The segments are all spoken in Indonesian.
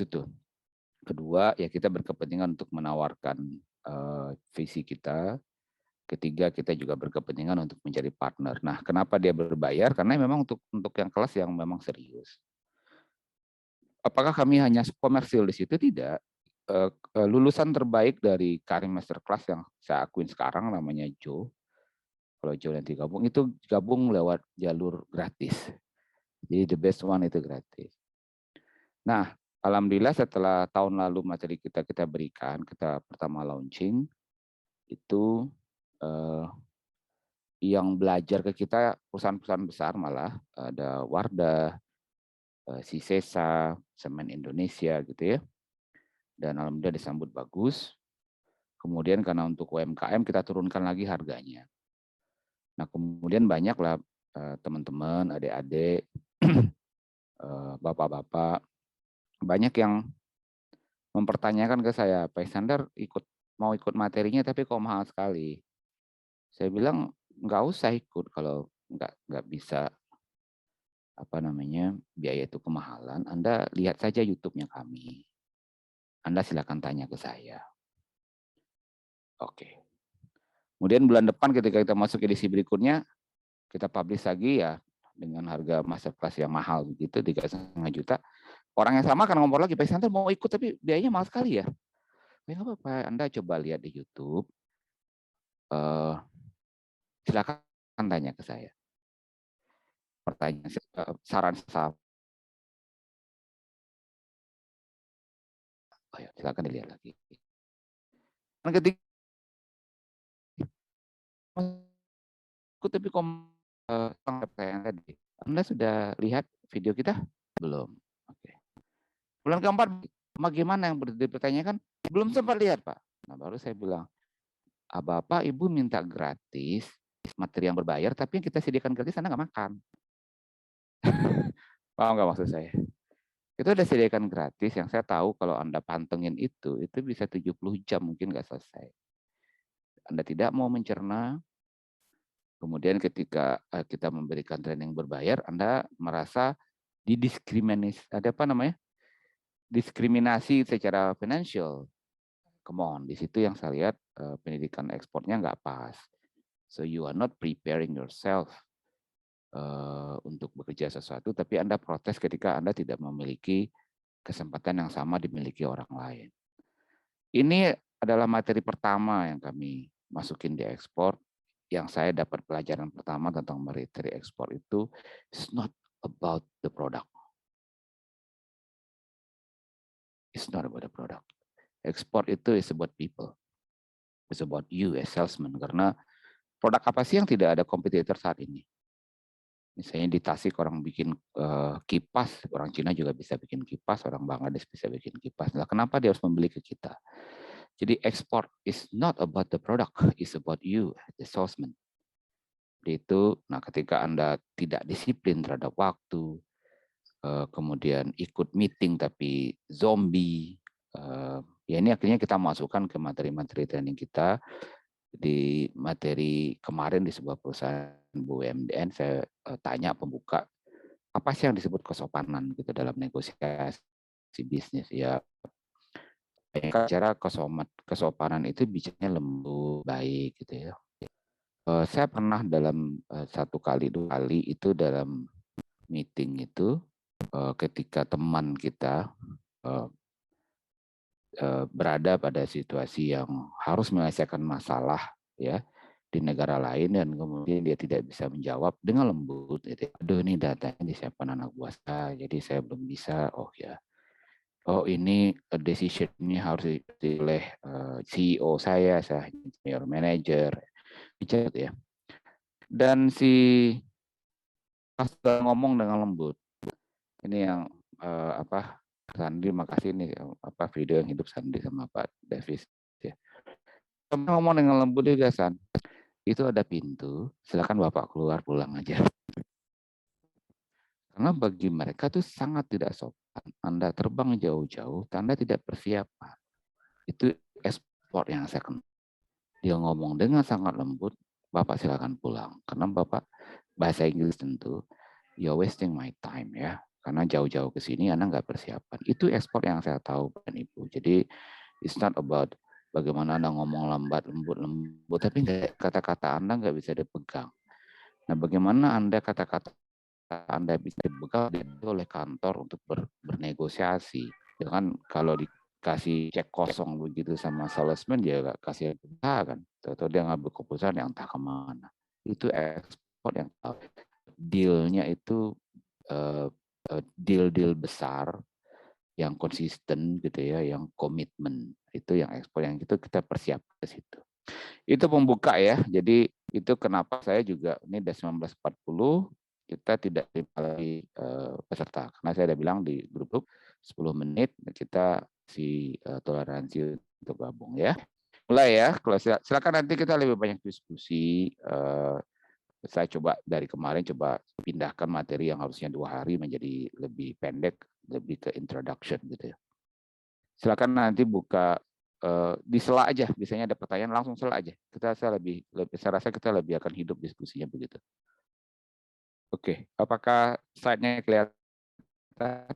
itu. Kedua, ya kita berkepentingan untuk menawarkan visi kita. Ketiga, kita juga berkepentingan untuk mencari partner. Nah, kenapa dia berbayar? Karena memang untuk yang kelas yang memang serius. Apakah kami hanya komersil di situ? Tidak. Lulusan terbaik dari Karim Masterclass yang saya akuin sekarang namanya Joe. Kalau Joe nanti gabung, itu gabung lewat jalur gratis. Jadi the best one itu gratis. Nah, alhamdulillah setelah tahun lalu materi kita berikan, kita pertama launching, itu yang belajar ke kita perusahaan-perusahaan besar malah, ada Wardah, Sisesa, Semen Indonesia gitu ya. Dan alhamdulillah disambut bagus. Kemudian karena untuk UMKM kita turunkan lagi harganya. Nah kemudian banyaklah teman-teman, adik-adik, bapak-bapak, banyak yang mempertanyakan ke saya, Pak Iskandar mau ikut materinya tapi kok mahal sekali. Saya bilang nggak usah ikut kalau nggak bisa biaya itu kemahalan. Anda lihat saja YouTube-nya kami. Anda silakan tanya ke saya. Oke. Kemudian bulan depan ketika kita masuk edisi berikutnya, kita publish lagi ya dengan harga masterclass yang mahal begitu, 3,5 juta. Orang yang sama akan ngomong lagi, Pak Iskandar mau ikut tapi biayanya mahal sekali ya. Nggak apa-apa, Anda coba lihat di YouTube. Silakan tanya ke saya. Pertanyaan, saran saya. Oh ya, silakan dilihat lagi. Dan ketika tapi pertanyaan tadi, Anda sudah lihat video kita? Belum. Oke. Bulan keempat, bagaimana yang dipertanyakan? Belum sempat lihat, Pak. Nah, baru saya bilang, Bapak, Ibu minta gratis, materi yang berbayar, tapi yang kita sediakan gratis Anda nggak makan. Paham nggak maksud saya? Itu udah sediakan gratis, yang saya tahu kalau Anda pantengin itu bisa 70 jam mungkin nggak selesai. Anda tidak mau mencerna, kemudian ketika kita memberikan training berbayar, Anda merasa diskriminasi secara financial. Come on, di situ yang saya lihat pendidikan ekspornya nggak pas. So you are not preparing yourself untuk bekerja sesuatu, tapi Anda protes ketika Anda tidak memiliki kesempatan yang sama dimiliki orang lain. Ini adalah materi pertama yang kami masukin di ekspor. Yang saya dapat pelajaran pertama tentang materi ekspor itu, it's not about the product. It's not about the product. Ekspor itu is about people. It's about you as salesman. Karena produk apa sih yang tidak ada kompetitor saat ini? Misalnya di Tasik orang bikin kipas, orang Cina juga bisa bikin kipas, orang Bangladesh bisa bikin kipas. Nah, kenapa dia harus membeli ke kita? Jadi ekspor is not about the product, it's about you, the salesman. Itu, nah ketika Anda tidak disiplin terhadap waktu, kemudian ikut meeting tapi zombie, ya ini akhirnya kita masukkan ke materi-materi training kita. Di materi kemarin di sebuah perusahaan BUMN, saya tanya pembuka, apa sih yang disebut kesopanan gitu dalam negosiasi bisnis? Ya, cara kesopanan itu bicaranya lembut, baik gitu ya. Saya pernah dalam 1 kali 2 kali itu dalam meeting itu ketika teman kita berada pada situasi yang harus menyelesaikan masalah ya di negara lain dan kemudian dia tidak bisa menjawab dengan lembut gitu. Aduh ini datanya disiapkan anak buah saya, jadi saya belum bisa. Oh ya, oh ini decision-nya harus oleh CEO saya senior manager, bicara ya. Dan si pas ngomong dengan lembut, ini yang Sandi, makasih nih video yang hidup Sandi sama Pak Davis ya. Ngomong dengan lembut juga, San. Itu ada pintu, silakan Bapak keluar pulang aja. Karena bagi mereka itu sangat tidak sopan. Anda terbang jauh-jauh, Anda tidak persiapan. Itu ekspor yang saya kenal. Dia ngomong dengan sangat lembut, Bapak silakan pulang. Karena Bapak bahasa Inggris tentu, you're wasting my time ya. karena jauh-jauh ke sini Anda nggak persiapan. Itu ekspor yang saya tahu, Bapak Ibu. Jadi it's not about bagaimana Anda ngomong lambat, lembut, tapi kata-kata Anda nggak bisa dipegang. Nah, bagaimana Anda kata-kata Anda bisa dipegang oleh kantor untuk bernegosiasi. Ya kan, kalau dikasih cek kosong begitu sama salesman, dia nggak kasih usaha kan. Atau dia ngambil keputusan yang entah kemana. Itu ekspor yang deal-nya itu deal-deal besar yang konsisten gitu ya, yang komitmen. Itu yang ekspor yang itu kita persiapkan ke situ. Itu pembuka ya. Jadi itu kenapa saya juga ini dari 1940 kita tidak lagi peserta, karena saya udah bilang di grup 10 menit kita toleransi untuk gabung ya. Mulai ya, kalau silakan nanti kita lebih banyak diskusi. Saya coba dari kemarin coba pindahkan materi yang harusnya 2 hari menjadi lebih pendek, lebih ke introduction gitu ya. Silakan nanti buka di sela aja, biasanya ada pertanyaan langsung sela aja. Saya rasa kita lebih akan hidup diskusinya begitu. Oke, apakah slide-nya kelihatan?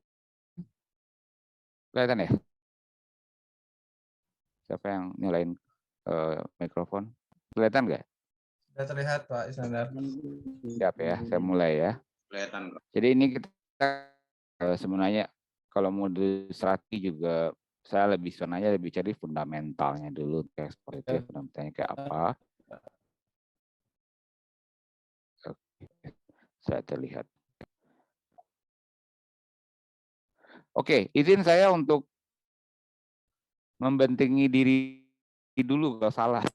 Kelihatan ya? Siapa yang nyalain mikrofon? Kelihatan nggak? Sudah terlihat Pak Iskandar. Siap ya, saya mulai ya. Kelihatan. Jadi ini kita sebenarnya kalau mau strategi juga saya sebenarnya lebih cari fundamentalnya dulu, ekspor itu ya, fundamentalnya kayak apa. Saya terlihat. Oke, izin saya untuk membentengi diri dulu kalau salah.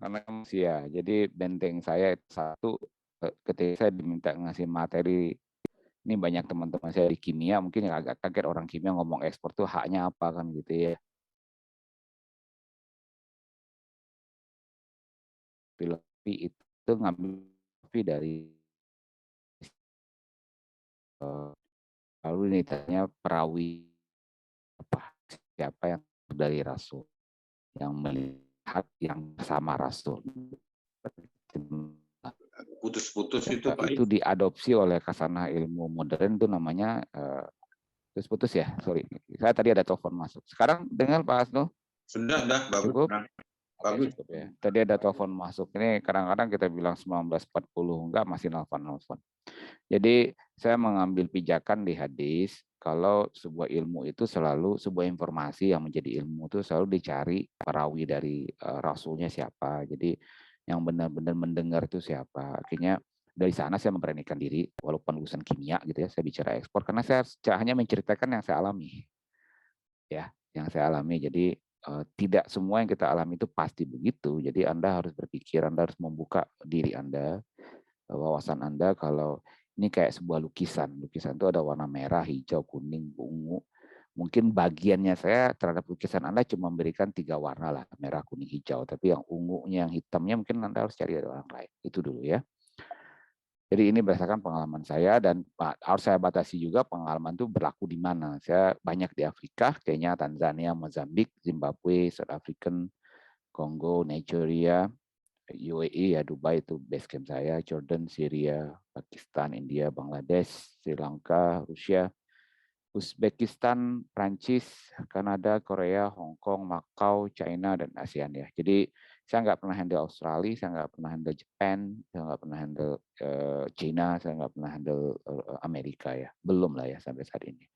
Karena manusia. Jadi benteng saya satu, ketika saya diminta ngasih materi, ini banyak teman-teman saya di kimia, mungkin agak kaget orang kimia ngomong ekspor tuh haknya apa kan gitu ya. Tapi itu ngambil dari lalu ini tanya perawi apa, siapa yang dari Rasul, yang melihat yang sama Rasul. Putus-putus itu Pak. Itu diadopsi oleh kasanah ilmu modern, itu namanya putus ya, sorry. Saya tadi ada telepon masuk. Sekarang dengar Pak Asno? Sudah bagus. Cukup? Bagus. Cukup ya. Tadi ada telepon masuk. Ini kadang-kadang kita bilang 1940, enggak, masih nelfon. Jadi saya mengambil pijakan di hadis, kalau sebuah ilmu itu selalu, sebuah informasi yang menjadi ilmu itu selalu dicari perawi dari rasulnya siapa. Jadi yang benar-benar mendengar itu siapa. Akhirnya dari sana saya memberanikan diri, walaupun lulusan kimia gitu ya, saya bicara ekspor karena saya hanya menceritakan yang saya alami. Ya, yang saya alami. Jadi tidak semua yang kita alami itu pasti begitu. Jadi Anda harus berpikir, Anda harus membuka diri Anda, wawasan Anda kalau ini kayak sebuah lukisan. Lukisan itu ada warna merah, hijau, kuning, ungu. Mungkin bagiannya saya terhadap lukisan Anda cuma memberikan 3 warna lah, merah, kuning, hijau. Tapi yang ungunya, yang hitamnya mungkin Anda harus cari dari orang lain. Itu dulu ya. Jadi ini berdasarkan pengalaman saya dan harus saya batasi juga pengalaman itu berlaku di mana. Saya banyak di Afrika, Kenya, Tanzania, Mozambik, Zimbabwe, South African, Kongo, Nigeria, UAE ya, Dubai itu base camp saya, Jordan, Syria, Pakistan, India, Bangladesh, Sri Lanka, Rusia, Uzbekistan, Prancis, Kanada, Korea, Hong Kong, Macau, China, dan ASEAN ya. Jadi saya nggak pernah handle Australia, saya nggak pernah handle Jepang, saya nggak pernah handle China, saya nggak pernah handle Amerika ya. Belum lah ya sampai saat ini.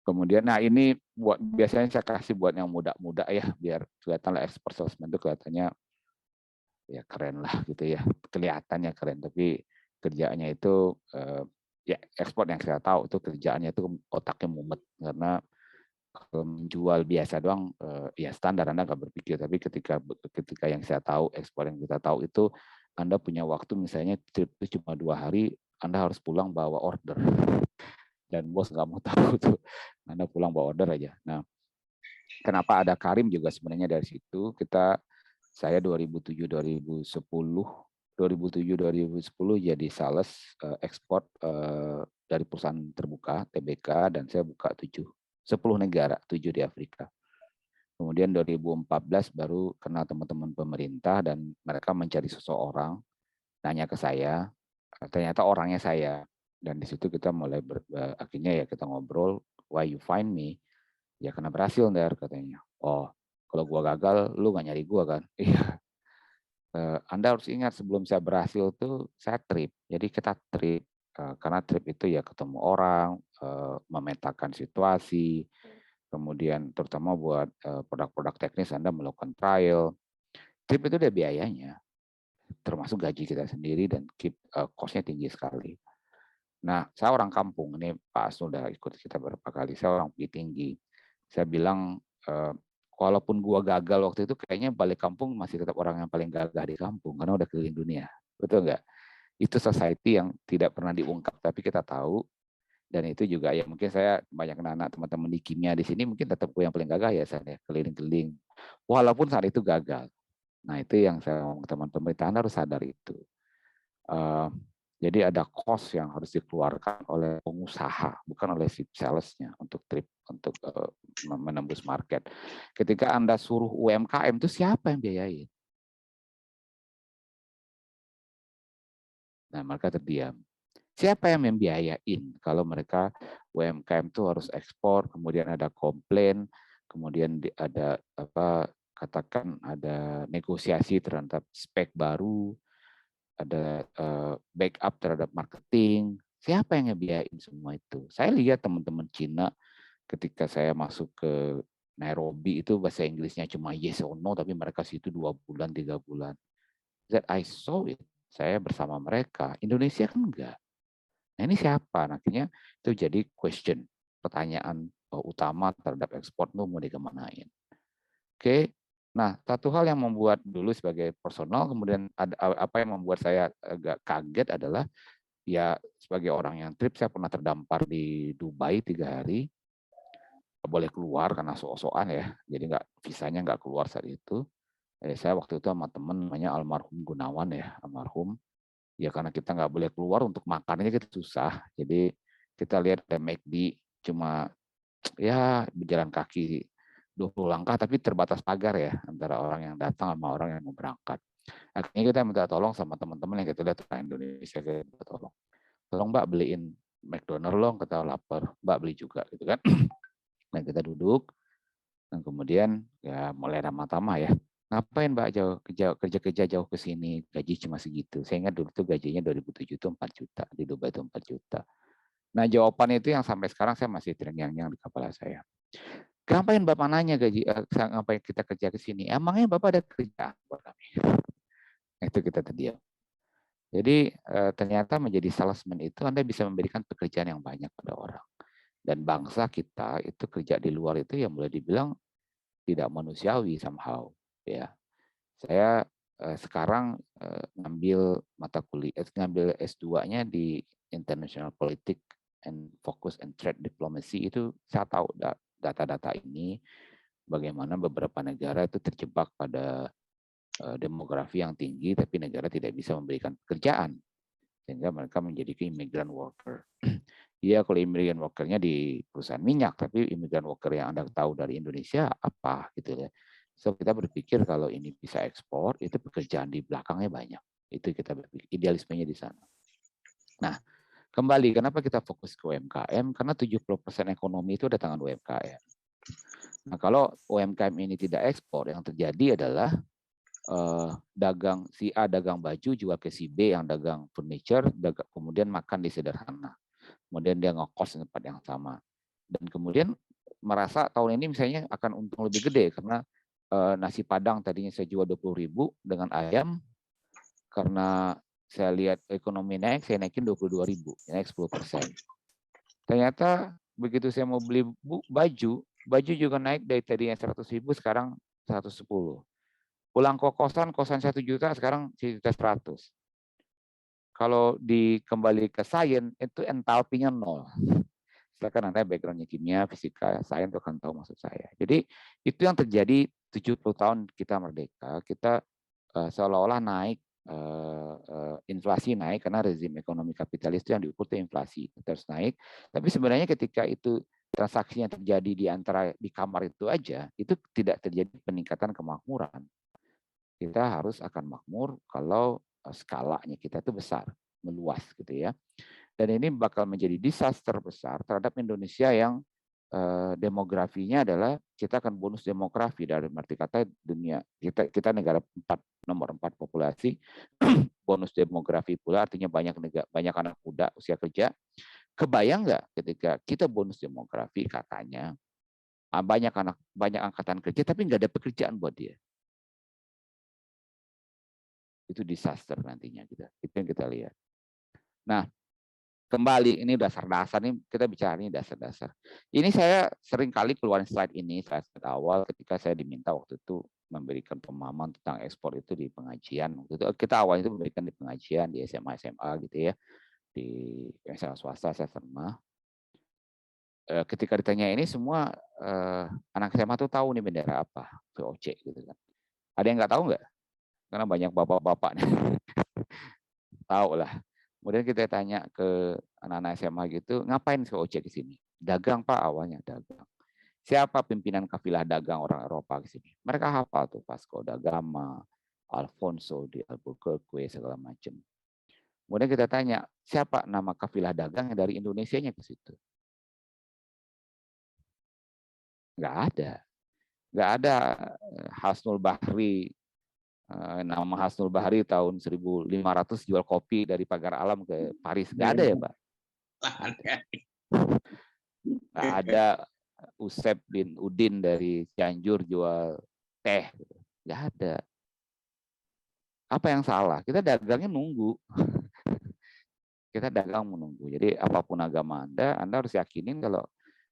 Kemudian, nah ini buat biasanya saya kasih buat yang muda-muda ya, biar kelihatan lah expert salesman itu kelihatannya ya keren lah gitu ya, kelihatannya keren, tapi kerjaannya itu ya ekspor yang saya tahu itu kerjaannya itu otaknya mumet karena menjual biasa doang ya standar Anda nggak berpikir, tapi ketika yang saya tahu ekspor yang kita tahu itu Anda punya waktu misalnya trip itu cuma 2 hari, Anda harus pulang bawa order dan bos nggak mau tahu tuh, Anda pulang bawa order aja. Nah, kenapa ada Karim juga sebenarnya dari situ saya 2007-2010 jadi sales ekspor dari perusahaan terbuka TBK dan saya buka 10 negara, 7 di Afrika. Kemudian 2014 baru kenal teman-teman pemerintah dan mereka mencari seseorang, nanya ke saya, ternyata orangnya saya. Dan di situ kita mulai akhirnya ya kita ngobrol, why you find me? Ya karena berhasil Der katanya. Oh, kalau gua gagal, lu nggak nyari gua kan? Iya. Anda harus ingat sebelum saya berhasil tuh saya trip. Jadi kita trip karena trip itu ya ketemu orang, memetakan situasi, kemudian terutama buat produk-produk teknis Anda melakukan trial. Trip itu ada biayanya, termasuk gaji kita sendiri dan keep cost-nya tinggi sekali. Nah, saya orang kampung, ini Pak Asnu udah ikut kita beberapa kali, saya orang Bukit Tinggi. Saya bilang, walaupun gua gagal waktu itu, kayaknya balik kampung masih tetap orang yang paling gagah di kampung, karena udah keliling dunia. Betul nggak? Itu society yang tidak pernah diungkap, tapi kita tahu, dan itu juga ya mungkin saya banyak anak teman-teman di kimia di sini, mungkin tetap gue yang paling gagah ya, saya keliling-keliling. Walaupun saat itu gagal. Nah, itu yang saya ngomong teman pemerintahan harus sadar itu. Jadi ada cost yang harus dikeluarkan oleh pengusaha, bukan oleh si salesnya untuk trip, untuk menembus market. Ketika Anda suruh UMKM itu siapa yang biayain? Nah, mereka terdiam. Siapa yang membiayain kalau mereka UMKM itu harus ekspor, kemudian ada komplain, kemudian ada apa katakan ada negosiasi terhadap spek baru, ada backup terhadap marketing. Siapa yang ngebiayain semua itu? Saya lihat teman-teman Cina ketika saya masuk ke Nairobi itu bahasa Inggrisnya cuma yes or no, tapi mereka situ 2 bulan, 3 bulan. That I saw it. Saya bersama mereka. Indonesia kan enggak. Nah ini siapa? Nah, akhirnya itu jadi question, pertanyaan utama terhadap ekspor itu mau dikemanain. Oke, nah satu hal yang membuat dulu sebagai personal, kemudian ada apa yang membuat saya agak kaget adalah ya sebagai orang yang trip saya pernah terdampar di Dubai 3 hari, nggak boleh keluar karena sok-sokan ya, jadi nggak visanya nggak keluar saat itu. Saya waktu itu sama temen namanya almarhum Gunawan ya, almarhum. Ya karena kita nggak boleh keluar untuk makannya kita susah. Jadi kita lihat ada McD cuma ya berjalan kaki 20 langkah tapi terbatas pagar ya antara orang yang datang sama orang yang mau berangkat. Akhirnya kita minta tolong sama teman-teman yang kita lihat orang Indonesia, kita minta tolong. Tolong Mbak beliin McDonald loh, kita lapar. Mbak beli juga gitu kan. Dan kita duduk dan kemudian ya mulai ramah-tamah ya. Ngapain Mbak jauh kerja jauh ke sini, gaji cuma segitu. Saya ingat dulu tuh gajinya 2007 itu 4 juta, di Dubai itu 4 juta. Nah, jawaban itu yang sampai sekarang saya masih terngiang-ngiang di kepala saya. Ngapain Bapak nanya gaji, ngapain kita kerja ke sini? Emangnya Bapak ada kerjaan buat kami? Itu kita terdiam. Jadi ternyata menjadi salesman itu Anda bisa memberikan pekerjaan yang banyak pada orang. Dan bangsa kita itu kerja di luar itu yang boleh dibilang tidak manusiawi somehow. Ya, saya sekarang ngambil mata kuliah, ngambil S2-nya di International Politics and Focus and Trade Diplomacy. Itu saya tahu data-data ini bagaimana beberapa negara itu terjebak pada demografi yang tinggi tapi negara tidak bisa memberikan pekerjaan sehingga mereka menjadi immigrant worker. Iya, kalau immigrant workernya di perusahaan minyak, tapi immigrant worker yang Anda tahu dari Indonesia apa gitu ya. So kita berpikir kalau ini bisa ekspor, itu pekerjaan di belakangnya banyak. Itu kita berpikir, idealismenya di sana. Nah, kembali kenapa kita fokus ke UMKM? Karena 70% ekonomi itu ada tangan UMKM. Nah, kalau UMKM ini tidak ekspor, yang terjadi adalah dagang si A dagang baju jual ke si B yang dagang furniture, kemudian makan di sederhana. Kemudian dia ngekos di tempat yang sama. Dan kemudian merasa tahun ini misalnya akan untung lebih gede karena nasi Padang tadinya saya jual 20.000 dengan ayam, karena saya lihat ekonomi naik, saya naikin 22.000, naik 10%. Ternyata begitu saya mau beli baju juga naik dari tadinya 100.000 sekarang 110. Pulang ke kosan 1 juta sekarang 1.100. Kalau kembali ke sains itu entalpinya 0. Silakan Anda backgroundnya kimia, fisika, sains itu akan tahu maksud saya. Jadi itu yang terjadi 70 tahun kita merdeka, kita seolah-olah naik, inflasi naik karena rezim ekonomi kapitalis itu yang diukur itu inflasi terus naik. Tapi sebenarnya ketika itu transaksi yang terjadi di kamar itu aja, itu tidak terjadi peningkatan kemakmuran. Kita harus akan makmur kalau skalanya kita itu besar, meluas gitu ya. Dan ini bakal menjadi disaster besar terhadap Indonesia yang demografinya adalah kita akan bonus demografi, dari arti kata dunia kita negara nomor 4 populasi bonus demografi pula, artinya banyak anak muda usia kerja. Kebayang nggak ketika kita bonus demografi, katanya banyak angkatan kerja tapi nggak ada pekerjaan buat dia. Itu disaster nantinya kita. Itu yang kita lihat. Nah, kembali ini dasar-dasar nih, kita bicara ini dasar-dasar. Ini saya sering kali keluarin slide ini slide awal ketika saya diminta waktu itu memberikan pemahaman tentang ekspor itu di pengajian. Waktu itu kita awalnya itu memberikan di pengajian di SMA gitu ya, di SMA swasta saya pernah. Ketika ditanya ini semua anak SMA tuh tahu nih bendera apa, VOC gitu kan. Ada yang nggak tahu nggak? Karena banyak bapak-bapak nih. Tahu lah. Kemudian kita tanya ke anak-anak SMA gitu, ngapain VOC ke sini? Dagang Pak, awalnya dagang. Siapa pimpinan kafilah dagang orang Eropa ke sini? Mereka hafal tuh Vasco da Gama, Alfonso di Albuquerque, segala macam. Kemudian kita tanya, siapa nama kafilah dagang yang dari Indonesianya ke situ? Nggak ada. Nggak ada Hasnul Bahri, nama Hasnul Bahri tahun 1500 jual kopi dari Pagar Alam ke Paris. Nggak ada ya Pak? Nggak ada Usep bin Udin dari Cianjur jual teh. Nggak ada. Apa yang salah? Kita dagangnya nunggu. Kita dagang menunggu. Jadi apapun agama Anda harus yakinin kalau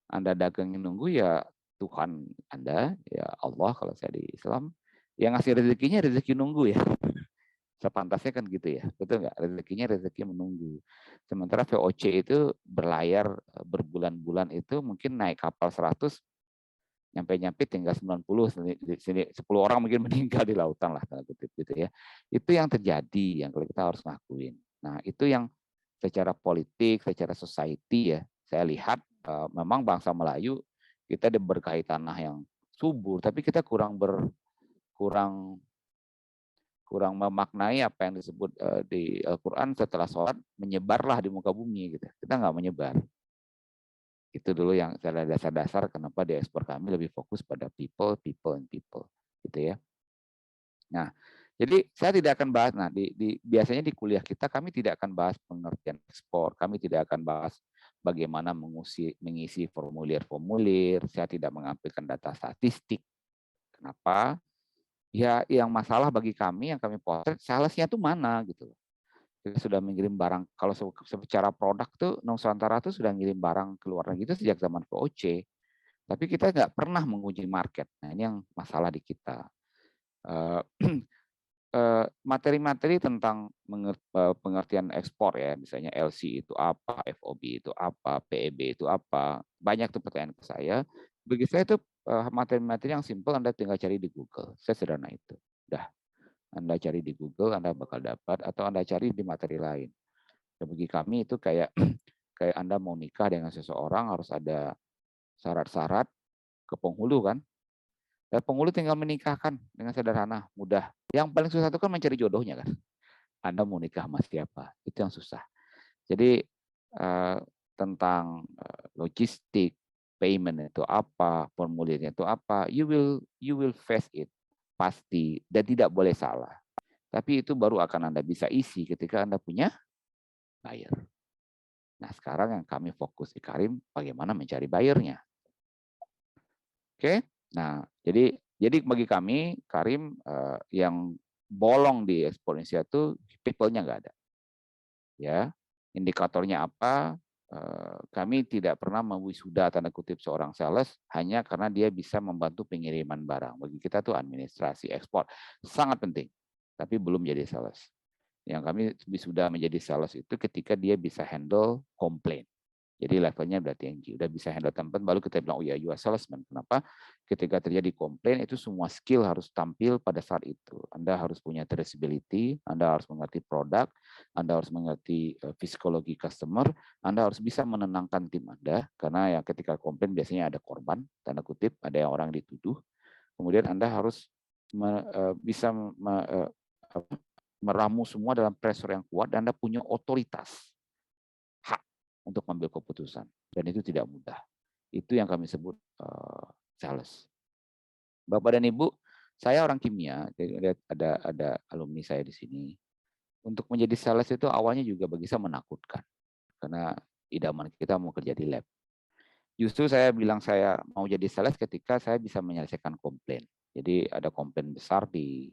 Anda dagangnya nunggu ya Tuhan Anda, ya Allah kalau saya di Islam, yang ngasih rezekinya rezeki nunggu ya. Sepantasnya kan gitu ya, betul nggak? Rezekinya rezeki menunggu. Sementara VOC itu berlayar berbulan-bulan itu mungkin naik kapal 100, nyampe tinggal 90, 10 orang mungkin meninggal di lautan lah, tanda kutip gitu ya. Itu yang terjadi, yang kita harus ngakuin. Nah itu yang secara politik, secara society ya, saya lihat memang bangsa Melayu kita diberkahi tanah yang subur, tapi kita kurang memaknai apa yang disebut di Al-Quran, setelah sholat menyebarlah di muka bumi gitu. Kita nggak menyebar. Itu dulu yang saya dasar-dasar kenapa di ekspor kami lebih fokus pada people gitu ya. Nah, jadi saya tidak akan bahas. Nah, biasanya di kuliah kita kami tidak akan bahas pengertian ekspor. Kami tidak akan bahas bagaimana mengisi formulir-formulir. Saya tidak mengambilkan data statistik. Kenapa? Ya, yang masalah bagi kami yang kami potret, salesnya tuh mana gitu. Kita sudah mengirim barang, kalau secara produk tuh Nusantara tuh sudah ngirim barang ke luar negeri itu sejak zaman VOC. Tapi kita nggak pernah menguji market. Nah, ini yang masalah di kita. Materi-materi tentang pengertian ekspor ya, misalnya LC itu apa, FOB itu apa, PEB itu apa, banyak tuh pertanyaan ke saya. Bagi saya itu materi-materi yang simpel, Anda tinggal cari di Google, sesederhana itu. Dah, Anda cari di Google, Anda bakal dapat, atau Anda cari di materi lain. Dan bagi kami itu kayak kayak Anda mau nikah dengan seseorang harus ada syarat-syarat ke penghulu kan. Dan penghulu tinggal menikahkan dengan sederhana, mudah. Yang paling susah itu kan mencari jodohnya kan. Anda mau nikah sama siapa? Itu yang susah. Jadi tentang logistik, payment itu apa, formulirnya itu apa, you will face it pasti, dan tidak boleh salah. Tapi itu baru akan Anda bisa isi ketika Anda punya buyer. Nah, sekarang yang kami fokus di Karim bagaimana mencari buyernya. Oke. Nah, jadi bagi kami Karim yang bolong di ekspor Indonesia itu people-nya nggak ada. Ya, indikatornya apa? Kami tidak pernah mewisuda tanda kutip seorang sales hanya karena dia bisa membantu pengiriman barang. Bagi kita tuh administrasi ekspor sangat penting, tapi belum jadi sales. Yang kami wisuda menjadi sales itu ketika dia bisa handle komplain. Jadi levelnya udah tinggi, udah bisa handle tempat, baru kita bilang, oh ya, you are salesman. Kenapa? Ketika terjadi komplain, itu semua skill harus tampil pada saat itu. Anda harus punya traceability, Anda harus mengerti produk, Anda harus mengerti psikologi customer, Anda harus bisa menenangkan tim Anda, karena ya ketika komplain biasanya ada korban, tanda kutip, ada yang orang dituduh. Kemudian Anda harus bisa meramu semua dalam pressure yang kuat, dan Anda punya otoritas. Hak untuk mengambil keputusan. Dan itu tidak mudah. Itu yang kami sebut sales. Bapak dan Ibu, saya orang kimia, jadi ada alumni saya di sini. Untuk menjadi sales itu awalnya juga bagi saya menakutkan. Karena idaman kita mau kerja di lab. Justru saya bilang saya mau jadi sales ketika saya bisa menyelesaikan komplain. Jadi ada komplain besar di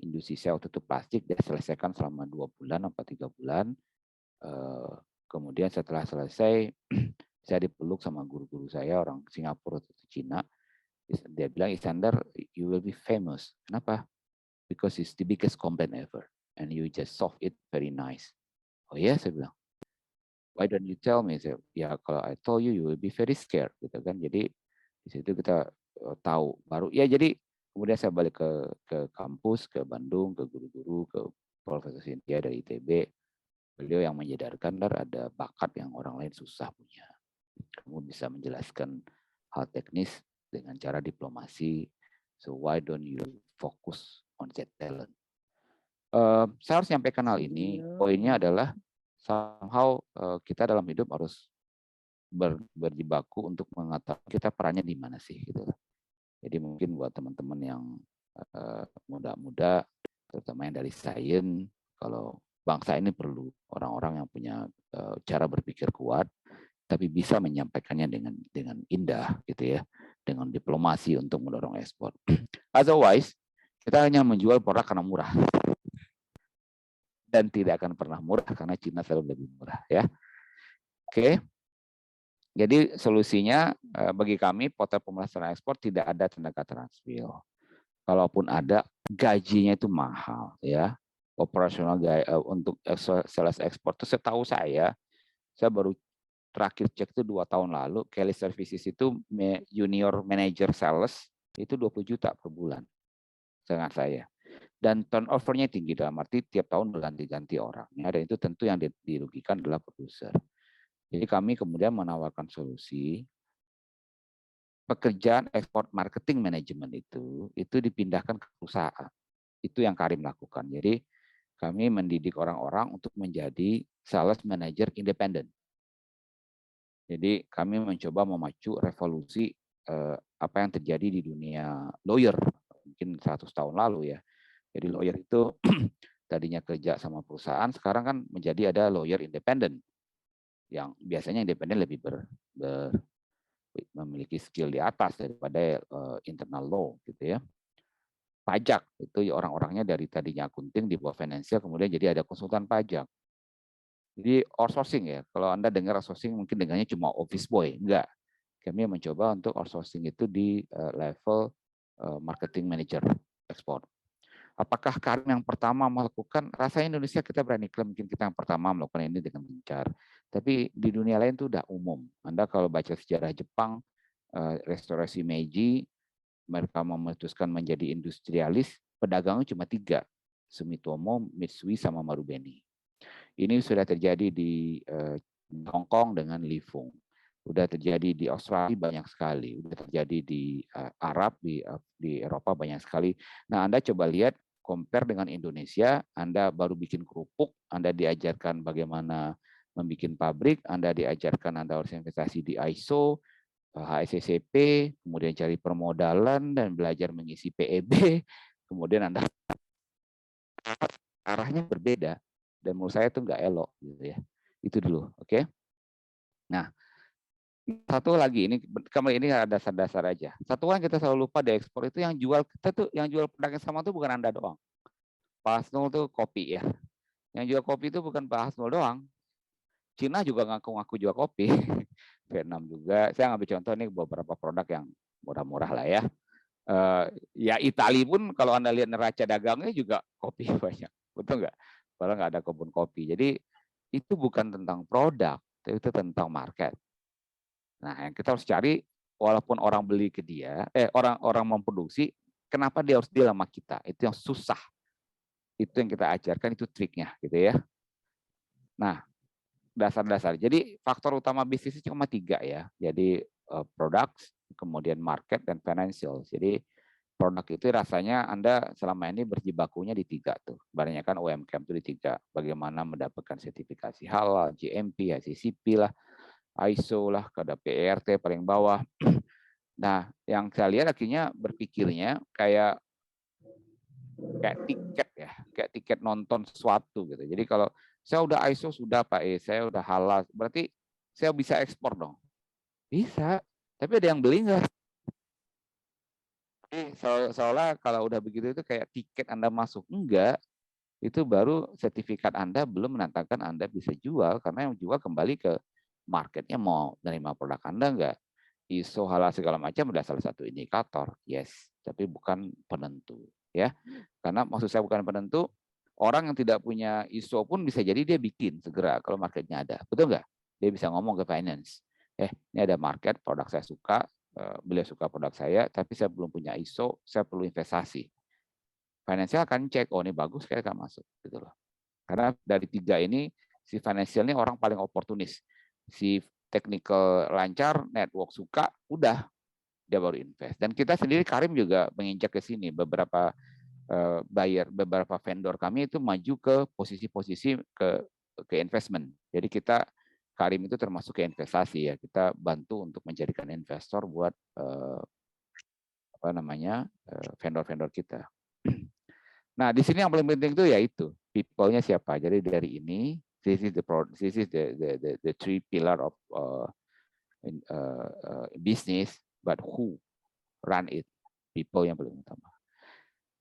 industri saya waktu itu plastik, dia selesaikan selama 2 bulan atau 3 bulan. Kemudian setelah selesai, saya dipeluk sama guru-guru saya, orang Singapura atau Cina. Dia bilang, Iskandar, you will be famous. Kenapa? Because it's the biggest complaint ever. And you just solve it very nice. Oh ya, saya bilang. Why don't you tell me? Saya, ya kalau I told you, you will be very scared. Gitu kan. Jadi di situ kita tahu baru. Ya jadi kemudian saya balik ke kampus, ke Bandung, ke guru-guru, ke Profesor Cynthia dari ITB. Beliau yang menyadarkan ada bakat yang orang lain susah punya. Kamu bisa menjelaskan hal teknis dengan cara diplomasi. So why don't you focus on that talent? Saya harus sampaikan hal ini. Poinnya adalah somehow kita dalam hidup harus berjibaku untuk mengatakan kita perannya di mana sih gitu. Jadi mungkin buat teman-teman yang muda-muda, terutama yang dari sains, kalau bangsa ini perlu orang-orang yang punya cara berpikir kuat, tapi bisa menyampaikannya dengan indah gitu ya, dengan diplomasi untuk mendorong ekspor. Otherwise, kita hanya menjual produk karena murah. Dan tidak akan pernah murah karena Cina selalu lebih murah ya. Oke. Jadi solusinya bagi kami portal pemulasaran ekspor tidak ada tenaga transfer. Kalaupun ada, gajinya itu mahal ya. Operasional untuk sales ekspor itu setahu saya baru terakhir cek itu 2 tahun lalu, Kelly Services itu junior manager sales itu 20 juta per bulan. Sangat saya. Dan turnover-nya tinggi dalam arti tiap tahun berganti-ganti orang. Dan itu tentu yang dirugikan adalah produser. Jadi kami kemudian menawarkan solusi pekerjaan export marketing management itu dipindahkan ke perusahaan. Itu yang Karim lakukan. Jadi kami mendidik orang-orang untuk menjadi sales manager independen. Jadi kami mencoba memacu revolusi apa yang terjadi di dunia lawyer mungkin 100 tahun lalu ya. Jadi lawyer itu tadinya kerja sama perusahaan, sekarang kan menjadi ada lawyer independen yang biasanya independen lebih memiliki skill di atas daripada internal law gitu ya. Pajak itu orang-orangnya dari tadinya akunting di bawah financial kemudian jadi ada konsultan pajak. Jadi outsourcing ya. Kalau Anda dengar outsourcing mungkin dengarnya cuma office boy, enggak. Kami mencoba untuk outsourcing itu di level marketing manager ekspor. Apakah Karim yang pertama melakukan? Rasanya Indonesia kita berani klaim mungkin kita yang pertama melakukan ini dengan gencar. Tapi di dunia lain itu udah umum. Anda kalau baca sejarah Jepang, restorasi Meiji, mereka memutuskan menjadi industrialis, pedagangnya cuma 3. Sumitomo, Mitsui, sama Marubeni. Ini sudah terjadi di Hong Kong dengan Li Fung. Udah terjadi di Australia banyak sekali. Udah terjadi di Arab, di Eropa banyak sekali. Nah, Anda coba lihat, compare dengan Indonesia, Anda baru bikin kerupuk, Anda diajarkan bagaimana membuat pabrik, Anda diajarkan Anda harus investasi di ISO, HSCCP, kemudian cari permodalan dan belajar mengisi PEB, kemudian Anda arahnya berbeda dan menurut saya itu nggak elok gitu ya. Itu dulu, oke? Nah, satu lagi ini ada dasar-dasar aja. Satu yang kita selalu lupa di ekspor itu yang jual produk yang sama itu bukan Anda doang. Pak Hasnul tuh kopi ya. Yang jual kopi itu bukan Pak Hasnul doang. Cina juga ngaku-ngaku jual kopi. Vietnam juga. Saya ngambil contoh nih beberapa produk yang murah-murah lah ya. Ya Italia pun kalau Anda lihat neraca dagangnya juga kopi banyak. Betul nggak? Padahal nggak ada kebun kopi. Jadi itu bukan tentang produk, itu tentang market. Nah, yang kita harus cari, walaupun orang beli ke dia, orang memproduksi, kenapa dia harus deal sama kita? Itu yang susah. Itu yang kita ajarkan, itu triknya, gitu ya. Nah, dasar-dasar. Jadi faktor utama bisnis itu cuma 3 ya. Jadi product, kemudian market, dan financial. Jadi produk itu rasanya Anda selama ini berjibakunya di 3 tuh. Kebanyakan UMKM itu di 3. Bagaimana mendapatkan sertifikasi halal, GMP, HACCP lah. ISO lah, ada PERT paling bawah. Nah, yang saya lihat akhirnya berpikirnya kayak tiket ya, kayak tiket nonton sesuatu gitu. Jadi kalau saya udah ISO sudah Pak saya udah halal, berarti saya bisa ekspor dong. Bisa, tapi ada yang beli nggak? Seolah kalau udah begitu itu kayak tiket Anda masuk. Enggak, itu baru sertifikat Anda belum menandakan Anda bisa jual, karena yang jual kembali ke marketnya mau nerima produk Anda enggak. ISO halal segala macam adalah salah satu indikator, yes, tapi bukan penentu ya. Karena maksud saya bukan penentu, orang yang tidak punya ISO pun bisa jadi dia bikin segera kalau marketnya ada, betul nggak? Dia bisa ngomong ke finance, ini ada market, produk saya suka, beliau suka produk saya, tapi saya belum punya ISO, saya perlu investasi. Financial akan cek, oh ini bagus, kayak akan masuk, gitu loh. Karena dari tiga ini, si financial ini orang paling oportunis. Si technical lancar, network suka, udah dia baru invest. Dan kita sendiri Karim juga menginjak ke sini. Beberapa buyer, beberapa vendor kami itu maju ke posisi-posisi ke investment. Jadi kita Karim itu termasuk ke investasi ya. Kita bantu untuk menjadikan investor buat vendor-vendor kita. Nah, di sini yang paling penting itu yaitu people-nya siapa. Jadi dari ini, this is the three pillar of business, but who run it, people yang paling utama.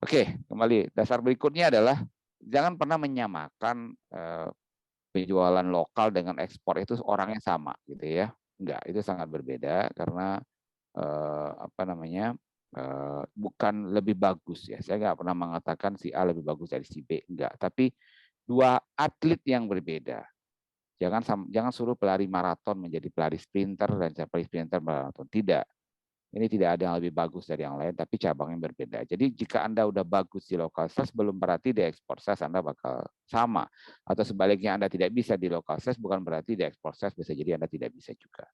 Oke, kembali dasar berikutnya adalah jangan pernah menyamakan penjualan lokal dengan ekspor itu orangnya sama, gitu ya. Enggak, itu sangat berbeda karena bukan lebih bagus ya. Saya nggak pernah mengatakan si A lebih bagus dari si B, enggak. Tapi dua atlet yang berbeda. Jangan suruh pelari maraton menjadi pelari sprinter dan pelari sprinter maraton. Tidak. Ini tidak ada yang lebih bagus dari yang lain, tapi cabangnya berbeda. Jadi jika Anda udah bagus di local sales, belum berarti di ekspor sales Anda bakal sama. Atau sebaliknya Anda tidak bisa di local sales, bukan berarti di ekspor sales bisa jadi Anda tidak bisa juga.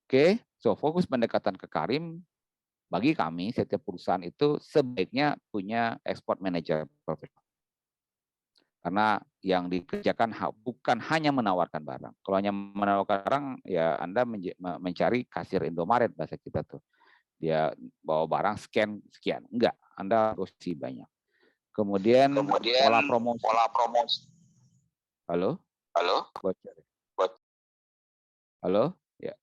Oke, so fokus pendekatan ke Karim, bagi kami setiap perusahaan itu sebaiknya punya export manager professional. Karena yang dikerjakan bukan hanya menawarkan barang. Kalau hanya menawarkan barang, ya Anda mencari kasir Indomaret bahasa kita tuh. Dia bawa barang scan sekian. Enggak, Anda harus banyak. Kemudian pola promosi. Halo? Halo? Ya.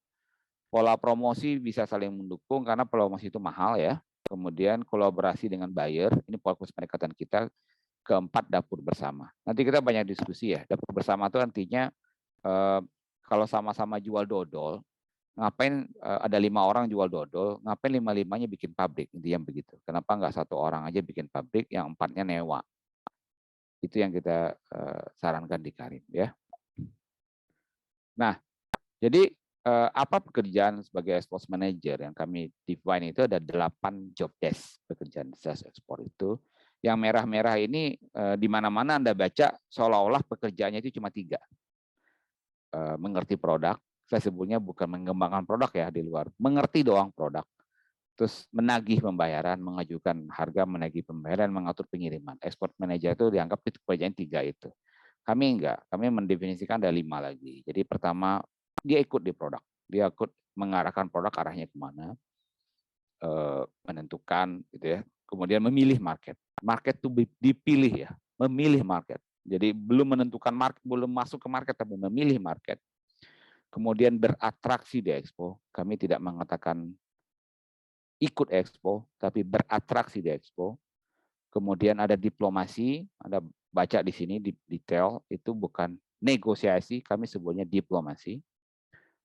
Pola promosi bisa saling mendukung karena promosi itu mahal ya. Kemudian kolaborasi dengan buyer, ini fokus pendekatan kita. Keempat, dapur bersama. Nanti kita banyak diskusi ya. Dapur bersama itu artinya kalau sama-sama jual dodol, ngapain ada 5 orang jual dodol, ngapain 5-5-nya bikin pabrik, intinya begitu. Kenapa nggak 1 orang aja bikin pabrik, yang 4-nya newa. Itu yang kita sarankan di Karim ya. Nah, jadi apa pekerjaan sebagai export manager yang kami define itu ada 8 job desk pekerjaan sales ekspor itu. Yang merah-merah ini di mana-mana Anda baca seolah-olah pekerjaannya itu cuma 3. Mengerti produk, saya sebutnya bukan mengembangkan produk ya di luar, mengerti doang produk. Terus menagih pembayaran, mengajukan harga, menagih pembayaran, mengatur pengiriman. Export manager itu dianggap itu pekerjaan 3 itu. Kami enggak, kami mendefinisikan ada 5 lagi. Jadi pertama, dia ikut di produk, dia ikut mengarahkan produk arahnya kemana, menentukan gitu ya. Kemudian memilih market. Market itu dipilih ya, memilih market. Jadi belum menentukan market, belum masuk ke market, tapi memilih market. Kemudian beratraksi di expo. Kami tidak mengatakan ikut expo, tapi beratraksi di expo. Kemudian ada diplomasi, Anda baca di sini di detail, itu bukan negosiasi, kami sebutnya diplomasi.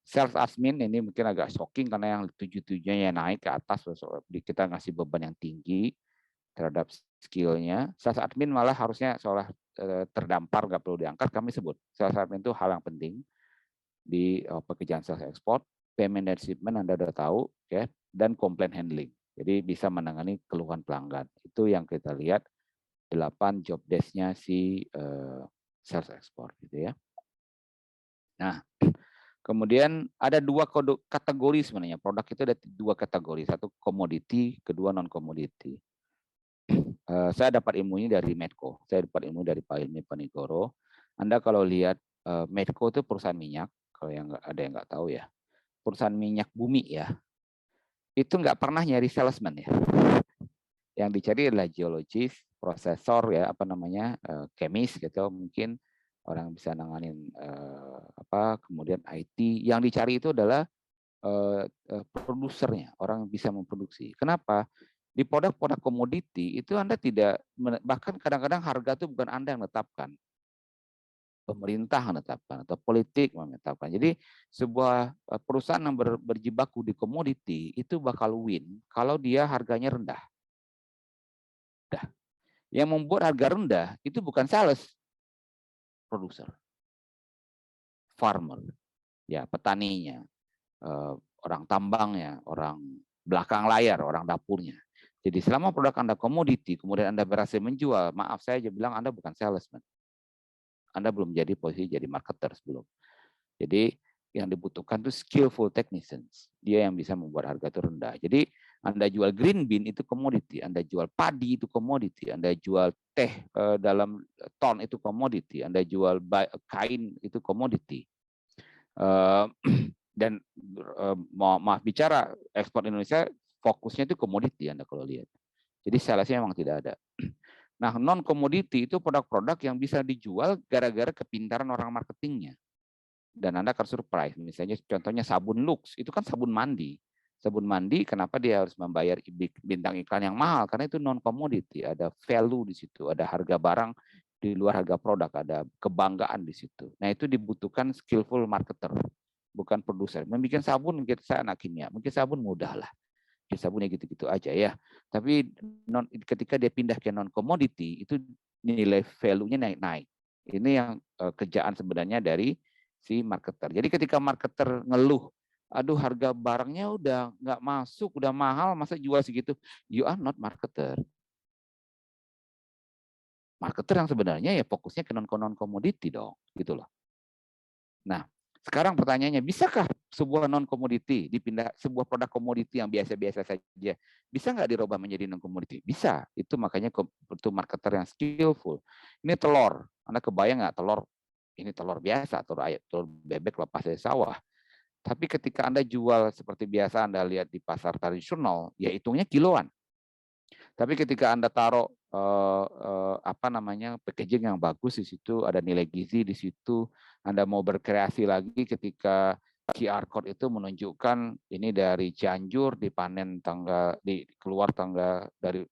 Sales admin ini mungkin agak shocking karena yang 7-7-nya naik ke atas, kita ngasih beban yang tinggi terhadap skillnya. Sales admin malah harusnya seolah terdampar, nggak perlu diangkat, kami sebut. Sales admin itu hal yang penting di pekerjaan sales ekspor. Payment dan shipment Anda sudah tahu, ya, dan complaint handling. Jadi bisa menangani keluhan pelanggan. Itu yang kita lihat 8 job desk-nya si sales ekspor gitu ya. Nah, kemudian ada 2 kategori sebenarnya. Produk itu ada 2 kategori. Satu komoditi, kedua non komoditi. Saya dapat ilmunya dari Medco. Saya dapat ilmu dari Pak Ilmi Panigoro. Anda kalau lihat Medco itu perusahaan minyak, kalau yang ada yang nggak tahu ya, perusahaan minyak bumi ya, itu nggak pernah nyari salesman ya. Yang dicari adalah geologis, prosesor ya, apa namanya, kemis gitu, mungkin orang bisa nanganin kemudian IT. Yang dicari itu adalah produsernya, orang yang bisa memproduksi. Kenapa? Di produk-produk komoditi itu Anda tidak, bahkan kadang-kadang harga itu bukan Anda yang menetapkan, pemerintah menetapkan atau politik menetapkan. Jadi sebuah perusahaan yang berjibaku di komoditi itu bakal win kalau dia harganya rendah. Yang membuat harga rendah itu bukan sales, produser, farmer, ya petaninya, orang tambangnya, orang belakang layar, orang dapurnya. Jadi selama produk Anda komoditi, kemudian Anda berhasil menjual, maaf saya aja bilang Anda bukan salesman. Anda belum jadi posisi jadi marketer sebelum. Jadi yang dibutuhkan itu skillful technicians. Dia yang bisa membuat harga itu rendah. Jadi Anda jual green bean itu komoditi, Anda jual padi itu komoditi, Anda jual teh dalam ton itu komoditi, Anda jual kain itu komoditi. Dan maaf bicara, ekspor Indonesia fokusnya itu komoditi Anda kalau lihat. Jadi salesnya memang tidak ada. Nah, non komoditi itu produk-produk yang bisa dijual gara-gara kepintaran orang marketingnya. Dan Anda akan surprise. Misalnya contohnya sabun Lux, itu kan sabun mandi. Sabun mandi kenapa dia harus membayar bintang iklan yang mahal? Karena itu non komoditi, ada value di situ, ada harga barang di luar harga produk, ada kebanggaan di situ. Nah, itu dibutuhkan skillful marketer, bukan produser. Membikin sabun mungkin saya anak kimia, mungkin sabun mudah lah. Sabunnya gitu-gitu aja ya. Tapi ketika dia pindah ke non komoditi itu nilai value-nya naik-naik. Ini yang kerjaan sebenarnya dari si marketer. Jadi ketika marketer ngeluh, aduh harga barangnya udah nggak masuk, udah mahal, masa jual segitu? You are not marketer. Marketer yang sebenarnya ya fokusnya ke non komoditi dong, gitu loh. Nah, sekarang pertanyaannya, bisakah sebuah non komoditi dipindah, sebuah produk komoditi yang biasa-biasa saja, bisa nggak dirubah menjadi non komoditi? Bisa. Itu makanya itu marketer yang skillful. Ini telur, Anda kebayang nggak telur? Ini telur biasa, telur bebek lepas dari sawah. Tapi ketika Anda jual seperti biasa Anda lihat di pasar tradisional, ya hitungnya kiloan. Tapi ketika Anda taruh packaging yang bagus di situ, ada nilai gizi di situ, Anda mau berkreasi lagi ketika QR code itu menunjukkan ini dari Cianjur dipanen keluar tangga dari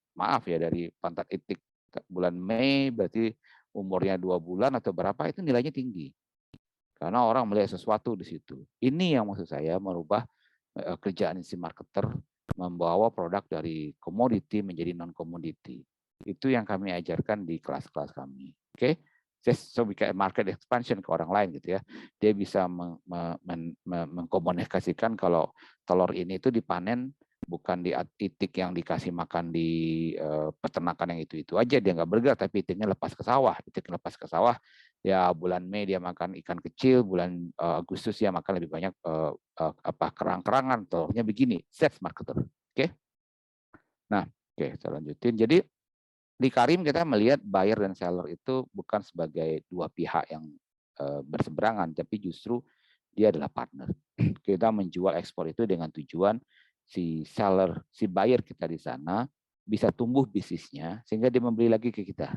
dari Pantat Itik bulan Mei, berarti umurnya 2 bulan atau berapa, itu nilainya tinggi. Karena orang melihat sesuatu di situ. Ini yang maksud saya merubah kerjaan si marketer, membawa produk dari komoditi menjadi non komoditi. Itu yang kami ajarkan di kelas-kelas kami. Oke, so market expansion ke orang lain gitu ya. Dia bisa mengkomunikasikan kalau telur ini itu dipanen bukan di titik yang dikasih makan di peternakan yang itu aja, dia nggak bergerak, tapi titiknya lepas ke sawah. Titik lepas ke sawah, ya bulan Mei dia makan ikan kecil, bulan Agustus dia makan lebih banyak kerang-kerangan, telurnya begini. Sales marketer. Oke. Nah, oke, saya lanjutin. Jadi di Karim kita melihat buyer dan seller itu bukan sebagai dua pihak yang berseberangan, tapi justru dia adalah partner. Kita menjual ekspor itu dengan tujuan si seller, si buyer kita di sana bisa tumbuh bisnisnya sehingga dia membeli lagi ke kita.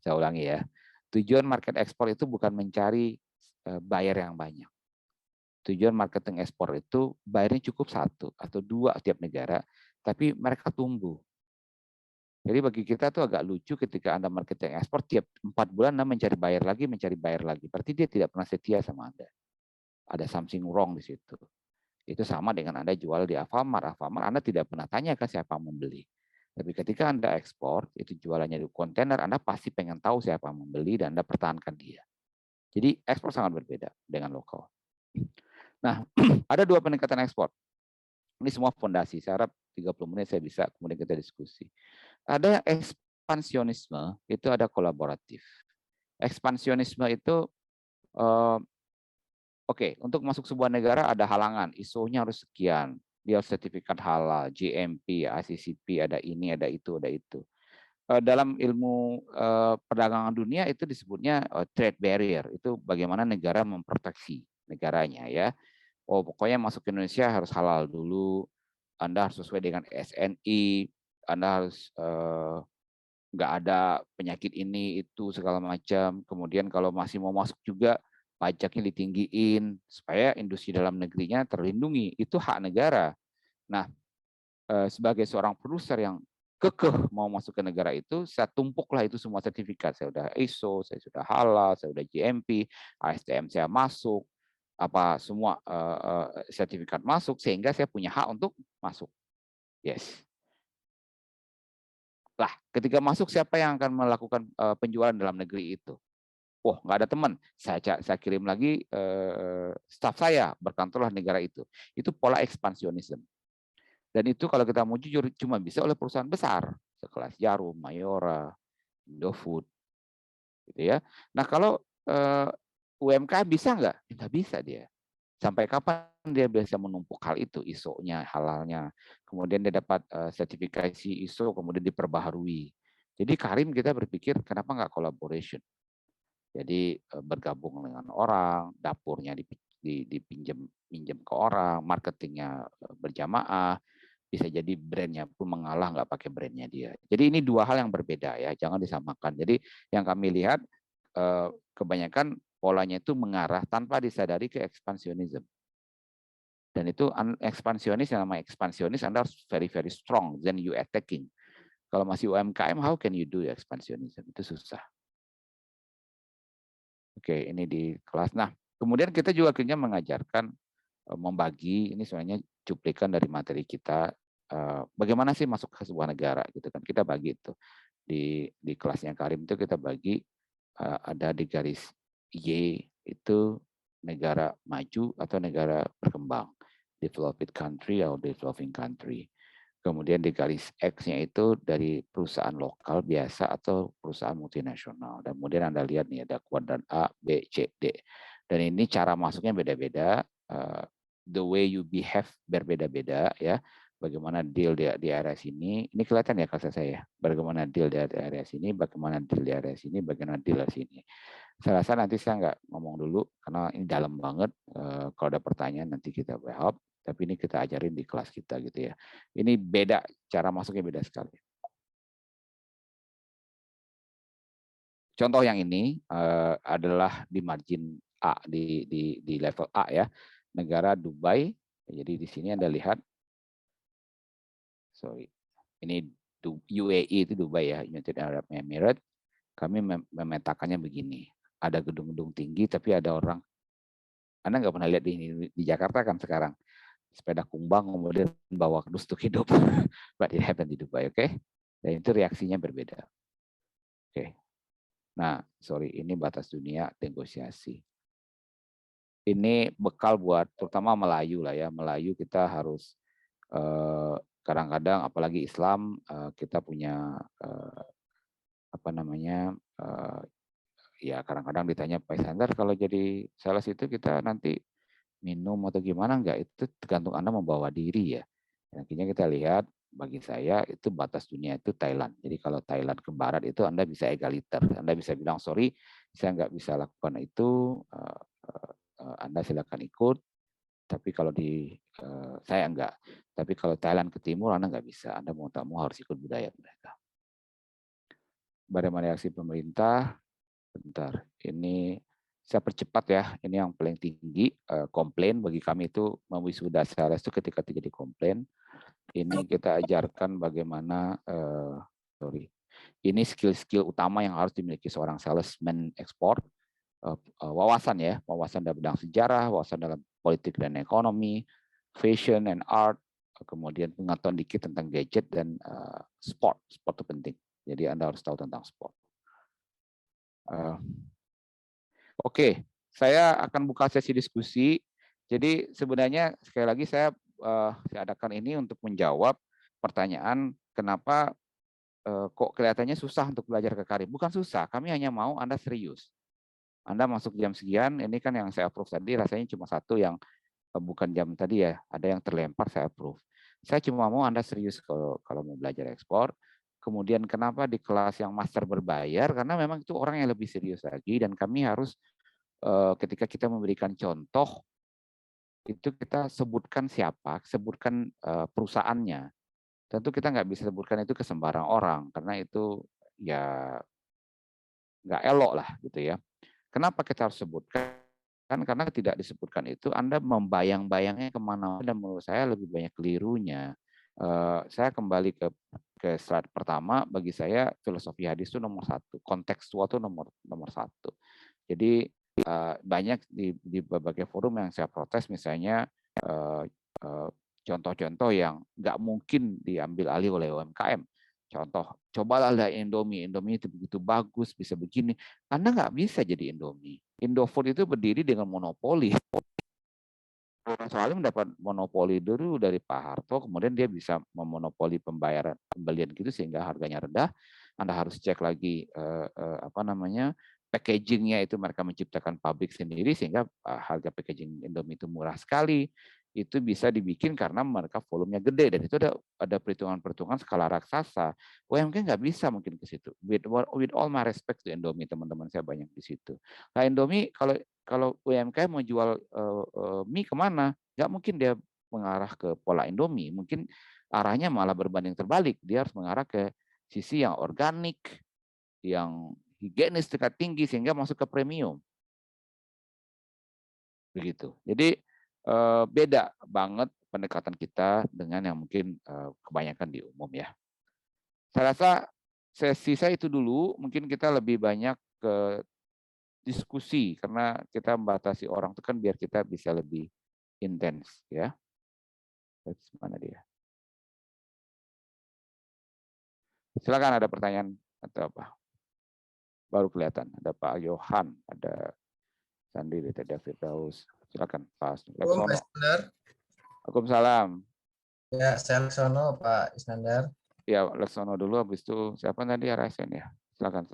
Saya ulangi ya. Tujuan market ekspor itu bukan mencari buyer yang banyak. Tujuan marketing ekspor itu bayarnya cukup 1 atau 2 tiap negara, tapi mereka tumbuh. Jadi bagi kita tuh agak lucu ketika Anda marketing ekspor, tiap 4 bulan Anda mencari buyer lagi. Berarti dia tidak pernah setia sama Anda. Ada something wrong di situ. Itu sama dengan Anda jual di Alfamart. Anda tidak pernah tanyakan siapa membeli. Tapi ketika Anda ekspor, itu jualannya di kontainer, Anda pasti pengen tahu siapa membeli dan Anda pertahankan dia. Jadi ekspor sangat berbeda dengan lokal. Nah, ada 2 peningkatan ekspor. Ini semua fondasi. Saya harap 30 menit saya bisa, kemudian kita diskusi. Ada ekspansionisme, itu ada kolaboratif. Ekspansionisme itu, untuk masuk sebuah negara ada halangan, ISO-nya harus sekian, dia sertifikat halal, GMP, ICCP, ada ini, ada itu, ada itu. dalam ilmu perdagangan dunia itu disebutnya trade barrier. Itu bagaimana negara memproteksi negaranya ya. Oh, pokoknya masuk ke Indonesia harus halal dulu. Anda harus sesuai dengan SNI. Anda harus nggak ada penyakit ini itu segala macam. Kemudian kalau masih mau masuk juga pajaknya ditinggiin supaya industri dalam negerinya terlindungi. Itu hak negara. Nah, sebagai seorang produser yang kekeh mau masuk ke negara itu, saya tumpuklah itu semua sertifikat. Saya sudah ISO, saya sudah halal, saya sudah GMP, ASTM saya masuk, apa semua sertifikat masuk sehingga saya punya hak untuk masuk. Yes. Lah, ketika masuk siapa yang akan melakukan penjualan dalam negeri itu? Oh, nggak ada teman. Saya kirim lagi staf saya berkantorlah negara itu. Itu pola ekspansionisme. Dan itu kalau kita mau jujur cuma bisa oleh perusahaan besar sekelas Jarum, Mayora, Indofood, gitu ya. Nah kalau UMKM bisa nggak? Nggak bisa dia. Sampai kapan dia bisa menumpuk hal itu, ISO-nya, halalnya, kemudian dia dapat sertifikasi ISO, kemudian diperbaharui. Jadi Karim kita berpikir kenapa nggak collaboration? Jadi bergabung dengan orang, dapurnya dipinjam ke orang, marketingnya berjamaah, bisa jadi brandnya pun mengalah nggak pakai brandnya dia. Jadi ini dua hal yang berbeda ya, jangan disamakan. Jadi yang kami lihat kebanyakan polanya itu mengarah tanpa disadari ke ekspansionisme. Dan itu ekspansionis, yang namanya ekspansionis Anda harus very very strong, then you attacking. Kalau masih UMKM, how can you do ekspansionisme? Itu susah. Oke, ini di kelas. Nah, kemudian kita juga akhirnya mengajarkan membagi, ini sebenarnya cuplikan dari materi kita, bagaimana sih masuk ke sebuah negara gitu kan. Kita bagi itu di kelasnya Karim itu kita bagi ada di garis Y itu negara maju atau negara berkembang, developed country atau developing country. Kemudian di garis X-nya itu dari perusahaan lokal biasa atau perusahaan multinasional. Dan kemudian Anda lihat nih ada kuadran A, B, C, D. Dan ini cara masuknya beda-beda. The way you behave berbeda-beda ya. Bagaimana deal di area sini. Ini kelihatan ya kata saya. Bagaimana deal di area sini, bagaimana deal di area sini, bagaimana deal di sini. Saya rasa nanti saya nggak ngomong dulu karena ini dalam banget. Kalau ada pertanyaan nanti kita jawab. Tapi ini kita ajarin di kelas kita gitu ya. Ini beda, cara masuknya beda sekali. Contoh yang ini adalah di margin A, di level A ya. Negara Dubai. Jadi di sini Anda lihat, sorry, ini UAE itu Dubai ya, United Arab Emirates. Kami memetakannya begini. Ada gedung-gedung tinggi tapi ada orang. Anda nggak pernah lihat di Jakarta kan sekarang. Sepeda kumbang kemudian bawa dus untuk hidup. But it happened di Dubai, oke? Okay? Dan itu reaksinya berbeda. Oke. Okay. Nah, sorry, ini batas dunia negosiasi. Ini bekal buat terutama Melayu lah ya. Melayu kita harus kadang-kadang apalagi Islam kita punya apa namanya ya kadang-kadang ditanya Pak Iskandar kalau jadi sales itu kita nanti minum atau gimana enggak, itu tergantung Anda membawa diri ya. Dan akhirnya kita lihat bagi saya itu batas dunia itu Thailand. Jadi kalau Thailand ke barat itu Anda bisa egaliter. Anda bisa bilang sorry saya nggak bisa lakukan itu, Anda silakan ikut. Tapi kalau di saya enggak. Tapi kalau Thailand ke timur Anda nggak bisa. Anda mau tak mau harus ikut budaya mereka. Bagaimana reaksi pemerintah? Bentar, ini saya percepat ya. Ini yang paling tinggi komplain bagi kami itu wisuda sales itu ketika terjadi komplain. Ini kita ajarkan bagaimana ini skill-skill utama yang harus dimiliki seorang salesman ekspor. Wawasan ya, wawasan dalam bidang sejarah, wawasan dalam politik dan ekonomi, fashion and art, kemudian pengetahuan dikit tentang gadget dan sport. Sport itu penting. Jadi Anda harus tahu tentang sport. Oke, saya akan buka sesi diskusi. Jadi sebenarnya sekali lagi saya adakan ini untuk menjawab pertanyaan kenapa kok kelihatannya susah untuk belajar ke Karim. Bukan susah, kami hanya mau Anda serius. Anda masuk jam sekian, ini kan yang saya approve tadi rasanya cuma satu yang bukan jam tadi ya, ada yang terlempar saya approve. Saya cuma mau Anda serius kalau mau belajar ekspor. Kemudian kenapa di kelas yang master berbayar? Karena memang itu orang yang lebih serius lagi dan kami harus ketika kita memberikan contoh itu kita sebutkan siapa, sebutkan perusahaannya. Tentu kita nggak bisa sebutkan itu ke sembarang orang karena itu ya nggak elok lah gitu ya. Kenapa kita harus sebutkan? Karena tidak disebutkan itu Anda membayang-bayangnya kemana dan menurut saya lebih banyak kelirunya. Saya kembali ke slide pertama, bagi saya filosofi hadis itu nomor satu, kontekstual itu nomor satu. Jadi banyak di berbagai forum yang saya protes, misalnya contoh-contoh yang nggak mungkin diambil alih oleh UMKM. Contoh, cobalah lihat Indomie. Indomie itu begitu bagus, bisa begini. Anda nggak bisa jadi Indomie. Indofood itu berdiri dengan monopoli. Soalnya mendapat monopoli dulu dari Pak Harto, kemudian dia bisa memonopoli pembayaran pembelian gitu sehingga harganya rendah. Anda harus cek lagi packagingnya itu mereka menciptakan pabrik sendiri sehingga harga packaging Indomie itu murah sekali. Itu bisa dibikin karena mereka volumenya gede dan itu ada perhitungan-perhitungan skala raksasa. UMK nggak bisa mungkin ke situ. With all my respect to Indomie, teman-teman saya banyak di situ. Nah Indomie kalau UMKM mau jual mie kemana? Nggak mungkin dia mengarah ke pola Indomie. Mungkin arahnya malah berbanding terbalik. Dia harus mengarah ke sisi yang organik, yang higienis tingkat tinggi sehingga masuk ke premium. Begitu. Jadi beda banget pendekatan kita dengan yang mungkin kebanyakan di umum ya. Saya rasa sesi saya itu dulu, mungkin kita lebih banyak ke diskusi karena kita membatasi orang itu kan biar kita bisa lebih intens ya. Mana dia? Silakan ada pertanyaan atau apa? Baru kelihatan ada Pak Yohan, ada Sandi, ada David Daus. Silakan Pak Leksono. Waalaikumsalam. Ya, saya Leksono, Pak Iskandar. Ya, Leksono dulu, habis itu siapa tadi RSN ya? Silakan.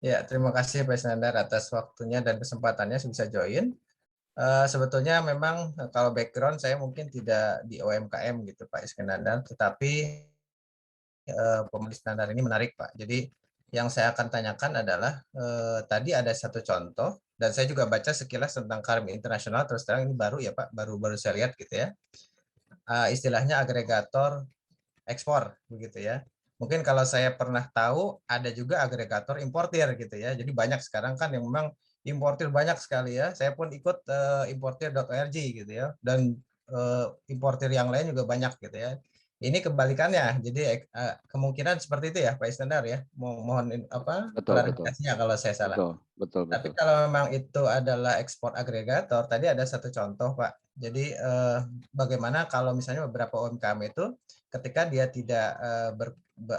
Ya, terima kasih Pak Iskandar atas waktunya dan kesempatannya bisa join. Sebetulnya memang kalau background saya mungkin tidak di UMKM gitu Pak Iskandar, tetapi pemilih standar ini menarik Pak. Jadi yang saya akan tanyakan adalah tadi ada satu contoh dan saya juga baca sekilas tentang Karim Internasional, terus terang ini baru ya Pak, baru saya lihat gitu ya. Istilahnya agregator ekspor begitu ya. Mungkin kalau saya pernah tahu ada juga agregator importir gitu ya. Jadi banyak sekarang kan yang memang importir banyak sekali ya. Saya pun ikut importir.org gitu ya. Dan importir yang lain juga banyak gitu ya. Ini kebalikannya. Jadi kemungkinan seperti itu ya Pak Iskandar ya. Mohon klarifikasinya kalau saya salah. Betul. Tapi kalau memang itu adalah ekspor agregator, tadi ada satu contoh Pak. Jadi bagaimana kalau misalnya beberapa UMKM itu ketika dia tidak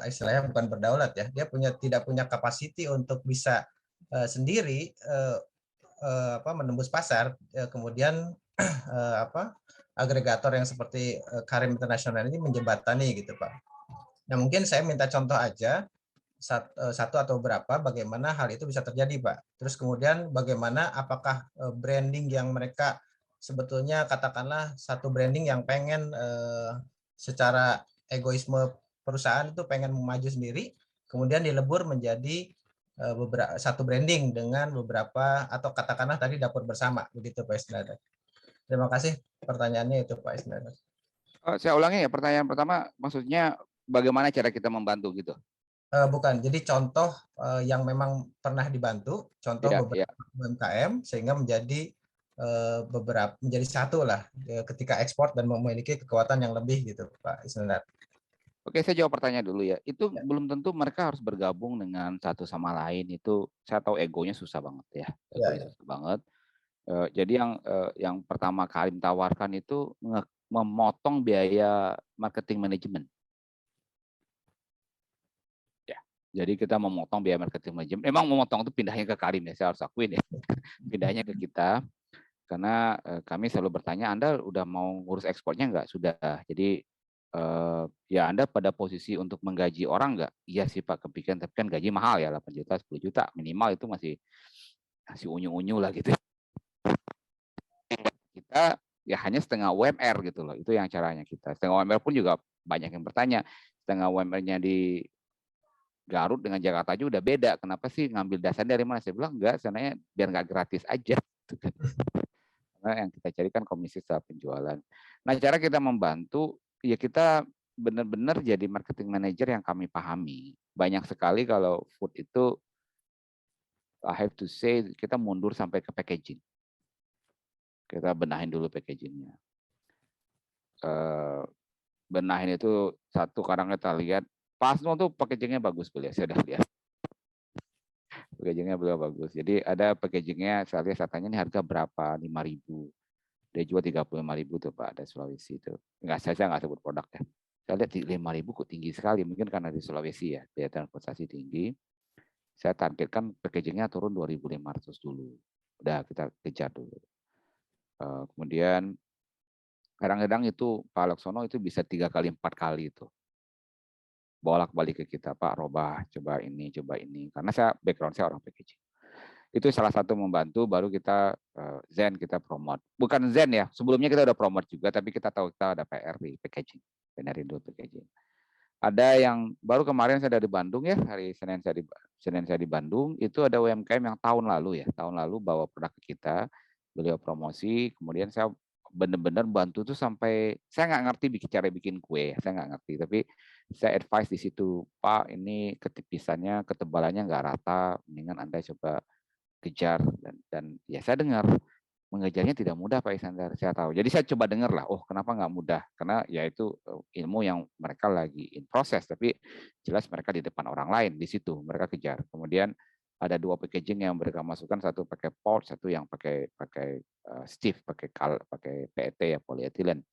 istilahnya bukan berdaulat ya, dia tidak punya kapasiti untuk bisa sendiri menembus pasar, kemudian agregator yang seperti Karim Internasional ini menjembatani gitu Pak. Nah mungkin saya minta contoh aja satu atau berapa bagaimana hal itu bisa terjadi Pak. Terus kemudian bagaimana apakah branding yang mereka sebetulnya katakanlah satu branding yang pengen secara egoisme perusahaan itu pengen maju sendiri, kemudian dilebur menjadi satu branding dengan beberapa atau katakanlah tadi dapur bersama begitu Pak Isnada. Terima kasih pertanyaannya itu Pak Isnada. Saya ulangi ya, pertanyaan pertama maksudnya bagaimana cara kita membantu gitu? Bukan, jadi contoh yang memang pernah dibantu, contoh beberapa UMKM sehingga menjadi menjadi satu lah ketika ekspor dan memiliki kekuatan yang lebih gitu Pak Isnandar. Oke, saya jawab pertanyaan dulu ya. Itu belum tentu mereka harus bergabung dengan satu sama lain. Itu saya tahu egonya susah banget ya. Egonya susah banget. Jadi yang pertama Karim tawarkan itu memotong biaya marketing manajemen. Ya. Jadi kita memotong biaya marketing manajemen. Emang memotong itu pindahnya ke Karim ya, saya harus akuin ya. Pindahnya ke kita. Karena kami selalu bertanya, Anda udah mau ngurus ekspornya nggak? Sudah. Jadi ya Anda pada posisi untuk menggaji orang nggak? Iya sih Pak, kepikiran, tapi kan gaji mahal ya, 8 juta, 10 juta. Minimal itu masih unyu-unyu lah gitu. Kita ya hanya setengah UMR gitu loh. Itu yang caranya kita. Setengah UMR pun juga banyak yang bertanya, setengah UMR-nya di Garut dengan Jakarta aja udah beda. Kenapa sih ngambil dasarnya dari mana? Saya bilang enggak, sebenarnya biar nggak gratis aja. Karena yang kita cari kan komisi setelah penjualan. Nah, cara kita membantu, ya kita benar-benar jadi marketing manager yang kami pahami. Banyak sekali kalau food itu, I have to say, kita mundur sampai ke packaging. Kita benahin dulu packagingnya. Benahin itu satu, kadang kita lihat, Pasno tuh packagingnya bagus, boleh saya udah lihat. Packagingnya beliau bagus. Jadi ada packagingnya, saya lihat, saya tanya ini harga berapa? 5.000. Dia jual 35.000 tuh Pak, ada Sulawesi itu. Saya nggak sebut produknya. Saya lihat 5.000 kok tinggi sekali, mungkin karena di Sulawesi ya, biaya transportasi tinggi. Saya targetkan packagingnya turun 2.500 dulu. Udah kita kejar dulu. Kemudian kadang-kadang itu Pak Laksono itu bisa 3 kali 4 kali itu. Bolak-balik ke kita, Pak, robah, coba ini, karena background saya orang packaging. Itu salah satu membantu, baru kita Zen kita promote. Bukan Zen ya, sebelumnya kita udah promote juga, tapi kita tahu kita ada PR di packaging, Penerindo packaging. Ada yang baru kemarin saya dari Bandung ya, hari Senin saya di Bandung, itu ada UMKM yang tahun lalu bawa produk ke kita, beliau promosi, kemudian saya benar-benar bantu tuh sampai saya nggak ngerti cara bikin kue, saya nggak ngerti, tapi saya advice di situ, Pak, ini ketipisannya, ketebalannya nggak rata, mendingan Anda coba kejar, dan ya saya dengar mengejarnya tidak mudah Pak Iskandar, saya tahu. Jadi saya coba dengar lah, oh kenapa nggak mudah? Karena ya itu ilmu yang mereka lagi in proses, tapi jelas mereka di depan orang lain di situ, mereka kejar. Kemudian ada 2 packaging yang mereka masukkan, satu pakai port, satu yang pakai stiff, pakai PET ya, polyethylene.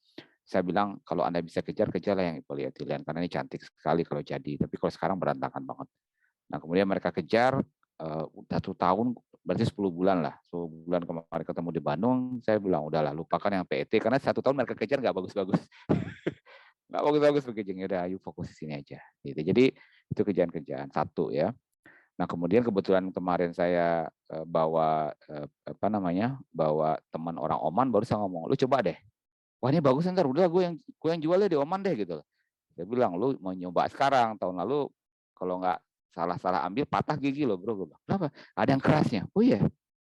Saya bilang kalau Anda bisa kejarlah yang polyethylene karena ini cantik sekali kalau jadi, tapi kalau sekarang berantakan banget. Nah, kemudian mereka kejar 1 tahun, berarti 10 bulan lah. 10 bulan kemarin ketemu di Bandung, saya bilang udahlah lupakan yang PET karena 1 tahun mereka kejar nggak bagus-bagus. Nggak bagus-bagus packagingnya, udah ayo fokus di sini aja. Gitu. Jadi itu kerjaan-kerjaan satu ya. Nah, kemudian kebetulan kemarin saya bawa teman orang Oman, baru saya ngomong, lu coba deh. Wah ini bagus, ntar udah gue yang jualnya di Oman deh gitu. Saya bilang lu mau nyoba sekarang, tahun lalu kalau nggak salah ambil patah gigi lo bro. Kenapa? Ada yang kerasnya. Oh iya.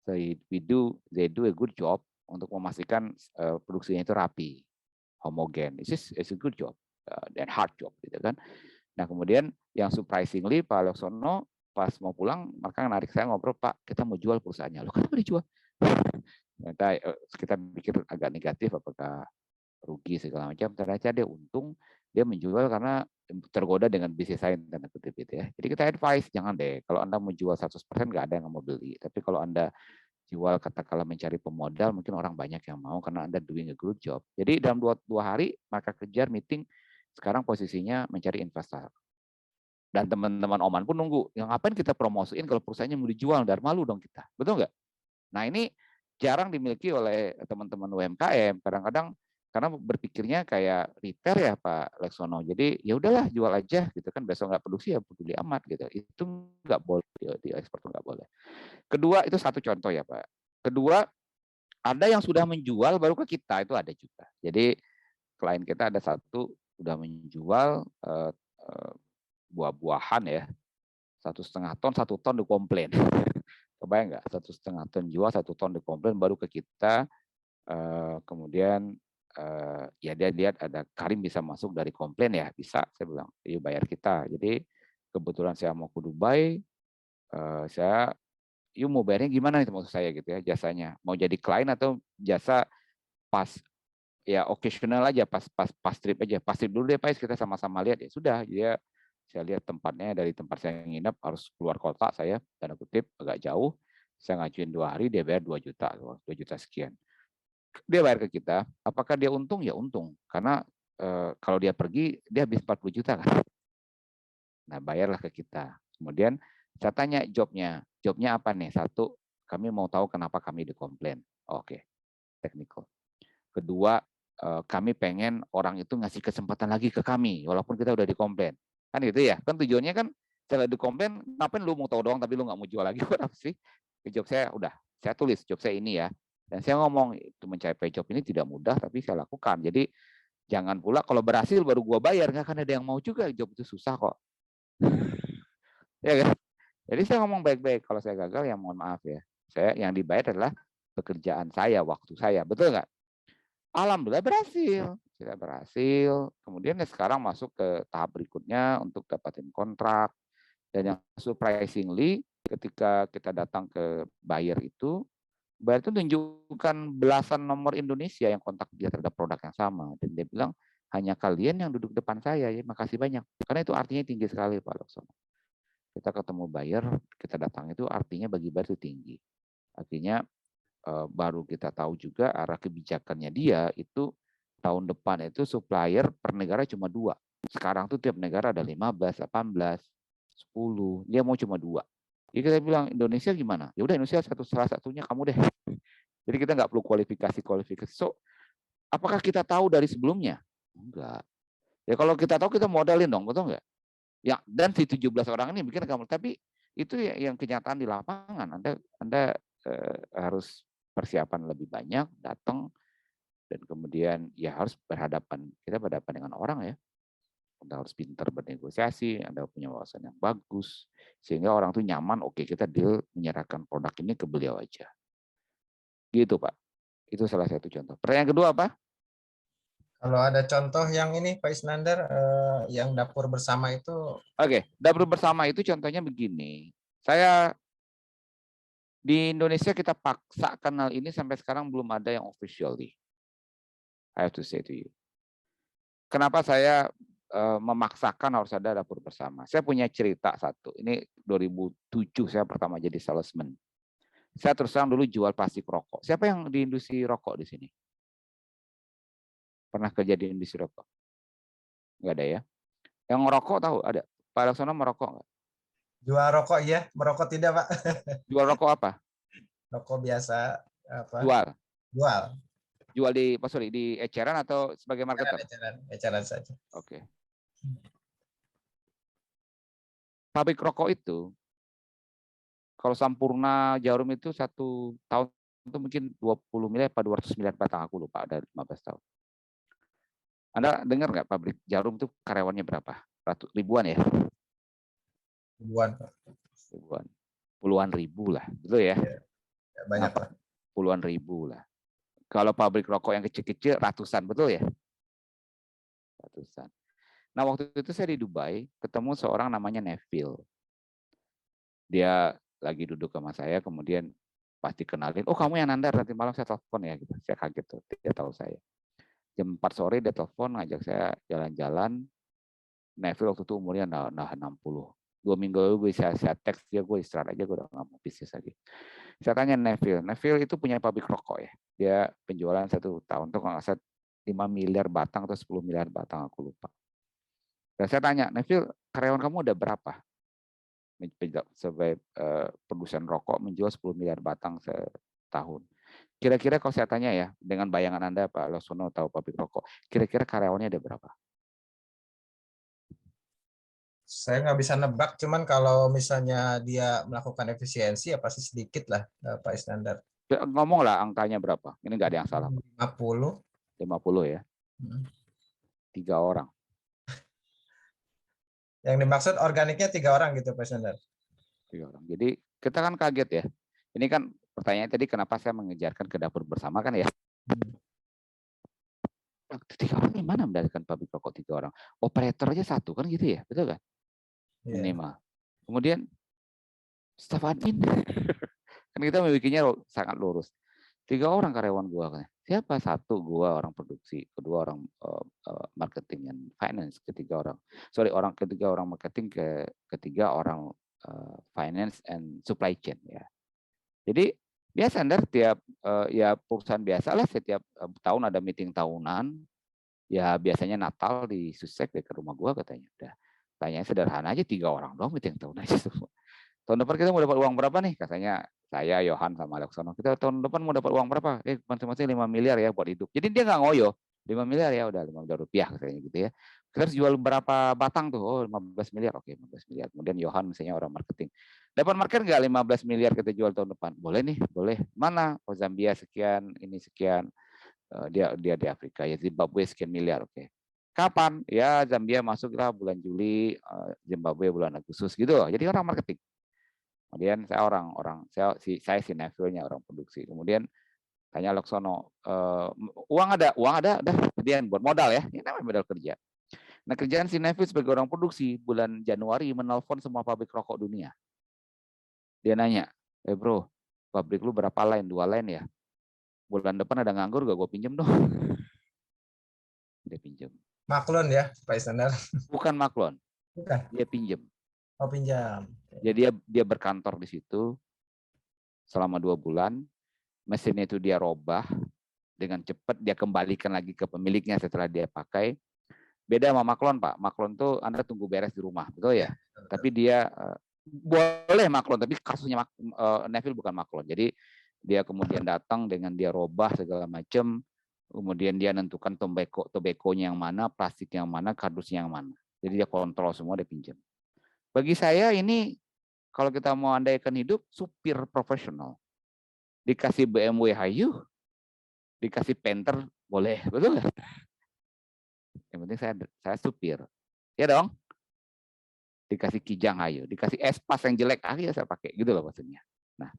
So they do a good job untuk memastikan produksinya itu rapi, homogen. It's a good job dan hard job gitu kan. Nah kemudian yang surprisingly Pak Laksono pas mau pulang, maka narik saya ngobrol, Pak, kita mau jual perusahaannya. Loh, kenapa dijual? Kita pikir agak negatif, apakah rugi segala macam. Ternyata dia untung, dia menjual karena tergoda dengan bisnis lain, tanda kutip itu ya. Jadi kita advice, jangan deh, kalau Anda mau jual 100% nggak ada yang mau beli. Tapi kalau Anda jual katakanlah mencari pemodal, mungkin orang banyak yang mau karena Anda doing a good job. Jadi dalam 2 hari, maka kejar meeting, sekarang posisinya mencari investor. Dan teman-teman Oman pun nunggu, yang ngapain kita promosiin kalau perusahaannya mau dijual, dari malu dong kita, betul nggak? Nah ini jarang dimiliki oleh teman-teman UMKM, kadang-kadang karena berpikirnya kayak retail ya Pak Laksono, jadi ya udahlah jual aja gitu kan, besok nggak produksi ya peduli amat gitu, itu nggak boleh, di ekspor nggak boleh. Kedua, itu satu contoh ya Pak. Kedua, ada yang sudah menjual baru ke kita, itu ada juga. Jadi klien kita ada satu sudah menjual buah-buahan ya, 1,5 ton, 1 ton dikomplain. Kebayang nggak? 1,5 ton jual, 1 ton dikomplain, baru ke kita. Kemudian ya dia lihat ada Karim bisa masuk dari komplain ya, bisa. Saya bilang, yuk bayar kita. Jadi kebetulan saya mau ke Dubai, yuk mau bayarnya gimana nih maksud saya gitu ya, jasanya. Mau jadi klien atau jasa pas ya occasional aja, pas trip aja. Pas trip dulu deh Pak, kita sama-sama lihat ya sudah. Dia saya lihat tempatnya, dari tempat saya nginep harus keluar kota, saya tanda kutip agak jauh, saya ngajuin 2 hari, dia bayar 2 juta, 2 juta sekian. Dia bayar ke kita, apakah dia untung? Ya untung, karena kalau dia pergi dia habis 40 juta kan. Nah bayarlah ke kita. Kemudian saya tanya jobnya apa nih? Satu, kami mau tahu kenapa kami dikomplain. Oke, technical. Kedua, kami pengen orang itu ngasih kesempatan lagi ke kami, walaupun kita udah dikomplain. Kan gitu ya, kan tujuannya kan setelah dikomplain, ngapain lu mau tahu doang tapi lu nggak mau jual lagi, apa sih? Job saya udah, saya tulis job saya ini ya, dan saya ngomong itu mencapai job ini tidak mudah tapi saya lakukan. Jadi Jangan pula kalau berhasil baru gua bayar, nggak akan ada yang mau juga, job itu susah kok. Ya kan? Jadi saya ngomong baik-baik, kalau saya gagal ya mohon maaf ya. Saya yang dibayar adalah pekerjaan saya, waktu saya, betul nggak? Alhamdulillah berhasil. Kita berhasil. Kemudian ya sekarang masuk ke tahap berikutnya untuk dapatin kontrak. Dan yang surprisingly ketika kita datang ke buyer itu tunjukkan belasan nomor Indonesia yang kontak dia terhadap produk yang sama. Dan dia bilang, hanya kalian yang duduk depan saya, ya makasih banyak. Karena itu artinya tinggi sekali Pak Laksono. Kita ketemu buyer, kita datang itu artinya bagi buyer itu tinggi. Artinya baru kita tahu juga arah kebijakannya dia itu tahun depan itu supplier per negara cuma 2. Sekarang tuh tiap negara ada 15, 18, 10. Dia mau cuma 2. Jadi kita bilang Indonesia gimana? Ya udah Indonesia salah satunya kamu deh. Jadi kita nggak perlu kualifikasi. So, apakah kita tahu dari sebelumnya? Enggak. Ya kalau kita tahu kita modalin dong, betul nggak? Ya, dan si 17 orang ini bikin kamu, tapi itu yang kenyataan di lapangan. Anda harus persiapan lebih banyak, datang, dan kemudian ya harus kita berhadapan dengan orang ya. Anda harus pintar bernegosiasi, Anda punya wawasan yang bagus, sehingga orang tuh nyaman, oke kita deal menyerahkan produk ini ke beliau aja. Gitu Pak. Itu salah satu contoh. Pertanyaan kedua apa? Kalau ada contoh yang ini Pak Isnandar, yang dapur bersama itu. Oke, dapur bersama itu contohnya begini. Saya di Indonesia kita paksa kenal ini sampai sekarang belum ada yang officially. I have to say to you. Kenapa saya memaksakan harus ada dapur bersama? Saya punya cerita satu. Ini 2007 saya pertama jadi salesman. Saya terus terang dulu jual plastik rokok. Siapa yang di industri rokok di sini? Pernah kerja di industri rokok? Enggak ada ya? Yang ngerokok tahu ada? Pak Laksono merokok nggak? Jual rokok ya, merokok tidak Pak. Jual rokok apa? Rokok biasa apa? Jual. Jual di eceran atau sebagai marketer? Eceran saja. Oke. Pabrik rokok itu, kalau Sampurna Jarum itu 1 tahun itu mungkin 20 miliar atau 200 miliar batang, aku lupa, ada 15 tahun. Anda dengar nggak pabrik jarum itu karyawannya berapa? Ribuan ya? Ribuan. Ribuan. Puluhan ribu lah, betul ya? Banyak lah. Puluhan ribu lah. Kalau pabrik rokok yang kecil-kecil ratusan, betul ya? Ratusan. Nah waktu itu saya di Dubai ketemu seorang namanya Neville. Dia lagi duduk sama saya, kemudian pasti kenalin, oh kamu yang Nandar, nanti malam saya telepon ya. Gitu. Saya kaget tuh, dia tahu saya. Jam 4 sore dia telepon, ngajak saya jalan-jalan. Neville waktu itu umurnya udah 60. 2 minggu lalu saya teks dia, gue istirahat aja, gue udah nggak mau bisnis lagi. Saya tanya Neville itu punya pabrik rokok ya. Dia penjualan 1 tahun tuh kalau nggak salah 5 miliar batang atau 10 miliar batang, aku lupa. Dan saya tanya, Neville, karyawan kamu ada berapa? Sebagai produsen rokok menjual 10 miliar batang setahun. Kira-kira kalau saya tanya ya, dengan bayangan Anda Pak Laksono tahu pabrik rokok, kira-kira karyawannya ada berapa? Saya nggak bisa nebak, cuman kalau misalnya dia melakukan efisiensi ya pasti sedikit lah Pak Isnandar. Ngomonglah angkanya berapa, ini nggak ada yang salah. 50 ya. 3 orang. Yang dimaksud organiknya 3 orang gitu Pak Isnandar. 3 orang. Jadi kita kan kaget ya. Ini kan pertanyaan tadi kenapa saya mengejarkan ke dapur bersama kan ya. 3 orang gimana mendapatkan pabrik rokok 3 orang? Operator aja 1 kan gitu ya, betul kan? Minimal. Kemudian staf admin. Kan kita membikinnya sangat lurus. 3 orang karyawan gua. Siapa? 1 gua orang produksi, kedua orang marketing dan finance, ketiga orang marketing, ketiga orang finance and supply chain ya. Jadi biasa Anda tiap ya perusahaan biasalah setiap tahun ada meeting tahunan. Ya biasanya Natal di Susek ke rumah gua katanya. Udah tanya sederhana aja 3 orang doang meeting tahunan aja semua. Tahun depan kita mau dapat uang berapa nih? Katanya saya, Yohan, sama Laksono. Kita tahun depan mau dapat uang berapa? Masing-masing 5 miliar ya buat hidup. Jadi dia nggak ngoyo. 5 miliar ya udah 5 miliar rupiah katanya gitu ya. Kita harus jual berapa batang tuh? Oh 15 miliar. Oke 15 miliar. Kemudian Yohan misalnya orang marketing. Dapat market nggak 15 miliar kita jual tahun depan? Boleh nih, boleh. Mana? Oh Zambia sekian, ini sekian. Dia di Afrika ya, Zimbabwe sekian miliar, oke. Kapan? Ya Zambia masuklah bulan Juli, Zimbabwe bulan Agustus gitu. Jadi orang marketing. Kemudian saya si Neville-nya orang produksi. Kemudian tanya Laksono, uang ada, dah kemudian buat modal ya, ini namanya modal kerja. Nah kerjaan si Neville sebagai orang produksi bulan Januari menelpon semua pabrik rokok dunia. Dia nanya, bro, pabrik lu berapa line? 2 line ya? Bulan depan ada nganggur gak? Gue pinjem dong. Dia pinjem. Maklon ya, Pak Iskandar. Bukan maklon, Bukan. dia pinjem. Oh, pinjam. Jadi dia berkantor di situ selama 2 bulan. Mesin itu dia robah dengan cepat, dia kembalikan lagi ke pemiliknya setelah dia pakai. Beda sama maklon, Pak. Maklon tuh Anda tunggu beres di rumah, betul ya? Tapi dia boleh maklon, tapi kasusnya Neville bukan maklon. Jadi dia kemudian datang dengan dia robah segala macam, kemudian dia nentukan tobacco-nya yang mana, plastik yang mana, kardusnya yang mana. Jadi dia kontrol semua, dia pinjam. Bagi saya ini kalau kita mau andaikan hidup, supir profesional. Dikasih BMW Hayu, dikasih Panther boleh, betul nggak? Yang penting saya supir. Ya dong. Dikasih Kijang ayo, dikasih Espas yang jelek, ayo saya pakai gitu loh maksudnya. Nah,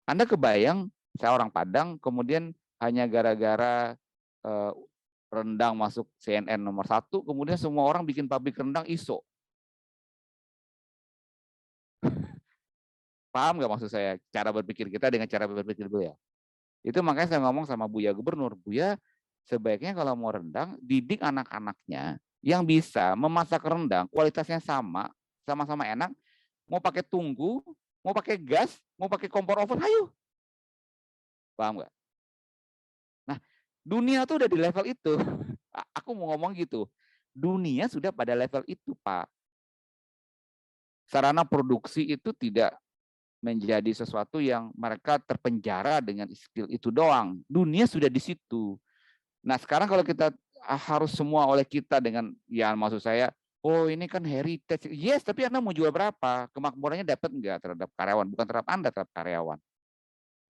Anda kebayang saya orang Padang kemudian hanya gara-gara rendang masuk CNN nomor 1, kemudian semua orang bikin pabrik rendang ISO. Paham nggak maksud saya? Cara berpikir kita dengan cara berpikir beliau. Itu makanya saya ngomong sama Buya Gubernur, Buya sebaiknya kalau mau rendang, didik anak-anaknya yang bisa memasak rendang, kualitasnya sama-sama enak, mau pakai tungku, mau pakai gas, mau pakai kompor oven, ayo. Paham nggak? Nah, dunia tuh udah di level itu. Aku mau ngomong gitu. Dunia sudah pada level itu, Pak. Sarana produksi itu tidak menjadi sesuatu yang mereka terpenjara dengan skill itu doang. Dunia sudah di situ. Nah, sekarang kalau kita harus semua oleh kita dengan, ya maksud saya, oh ini kan heritage. Yes, tapi Anda mau jual berapa? Kemakmurannya dapat enggak terhadap karyawan? Bukan terhadap Anda, terhadap karyawan.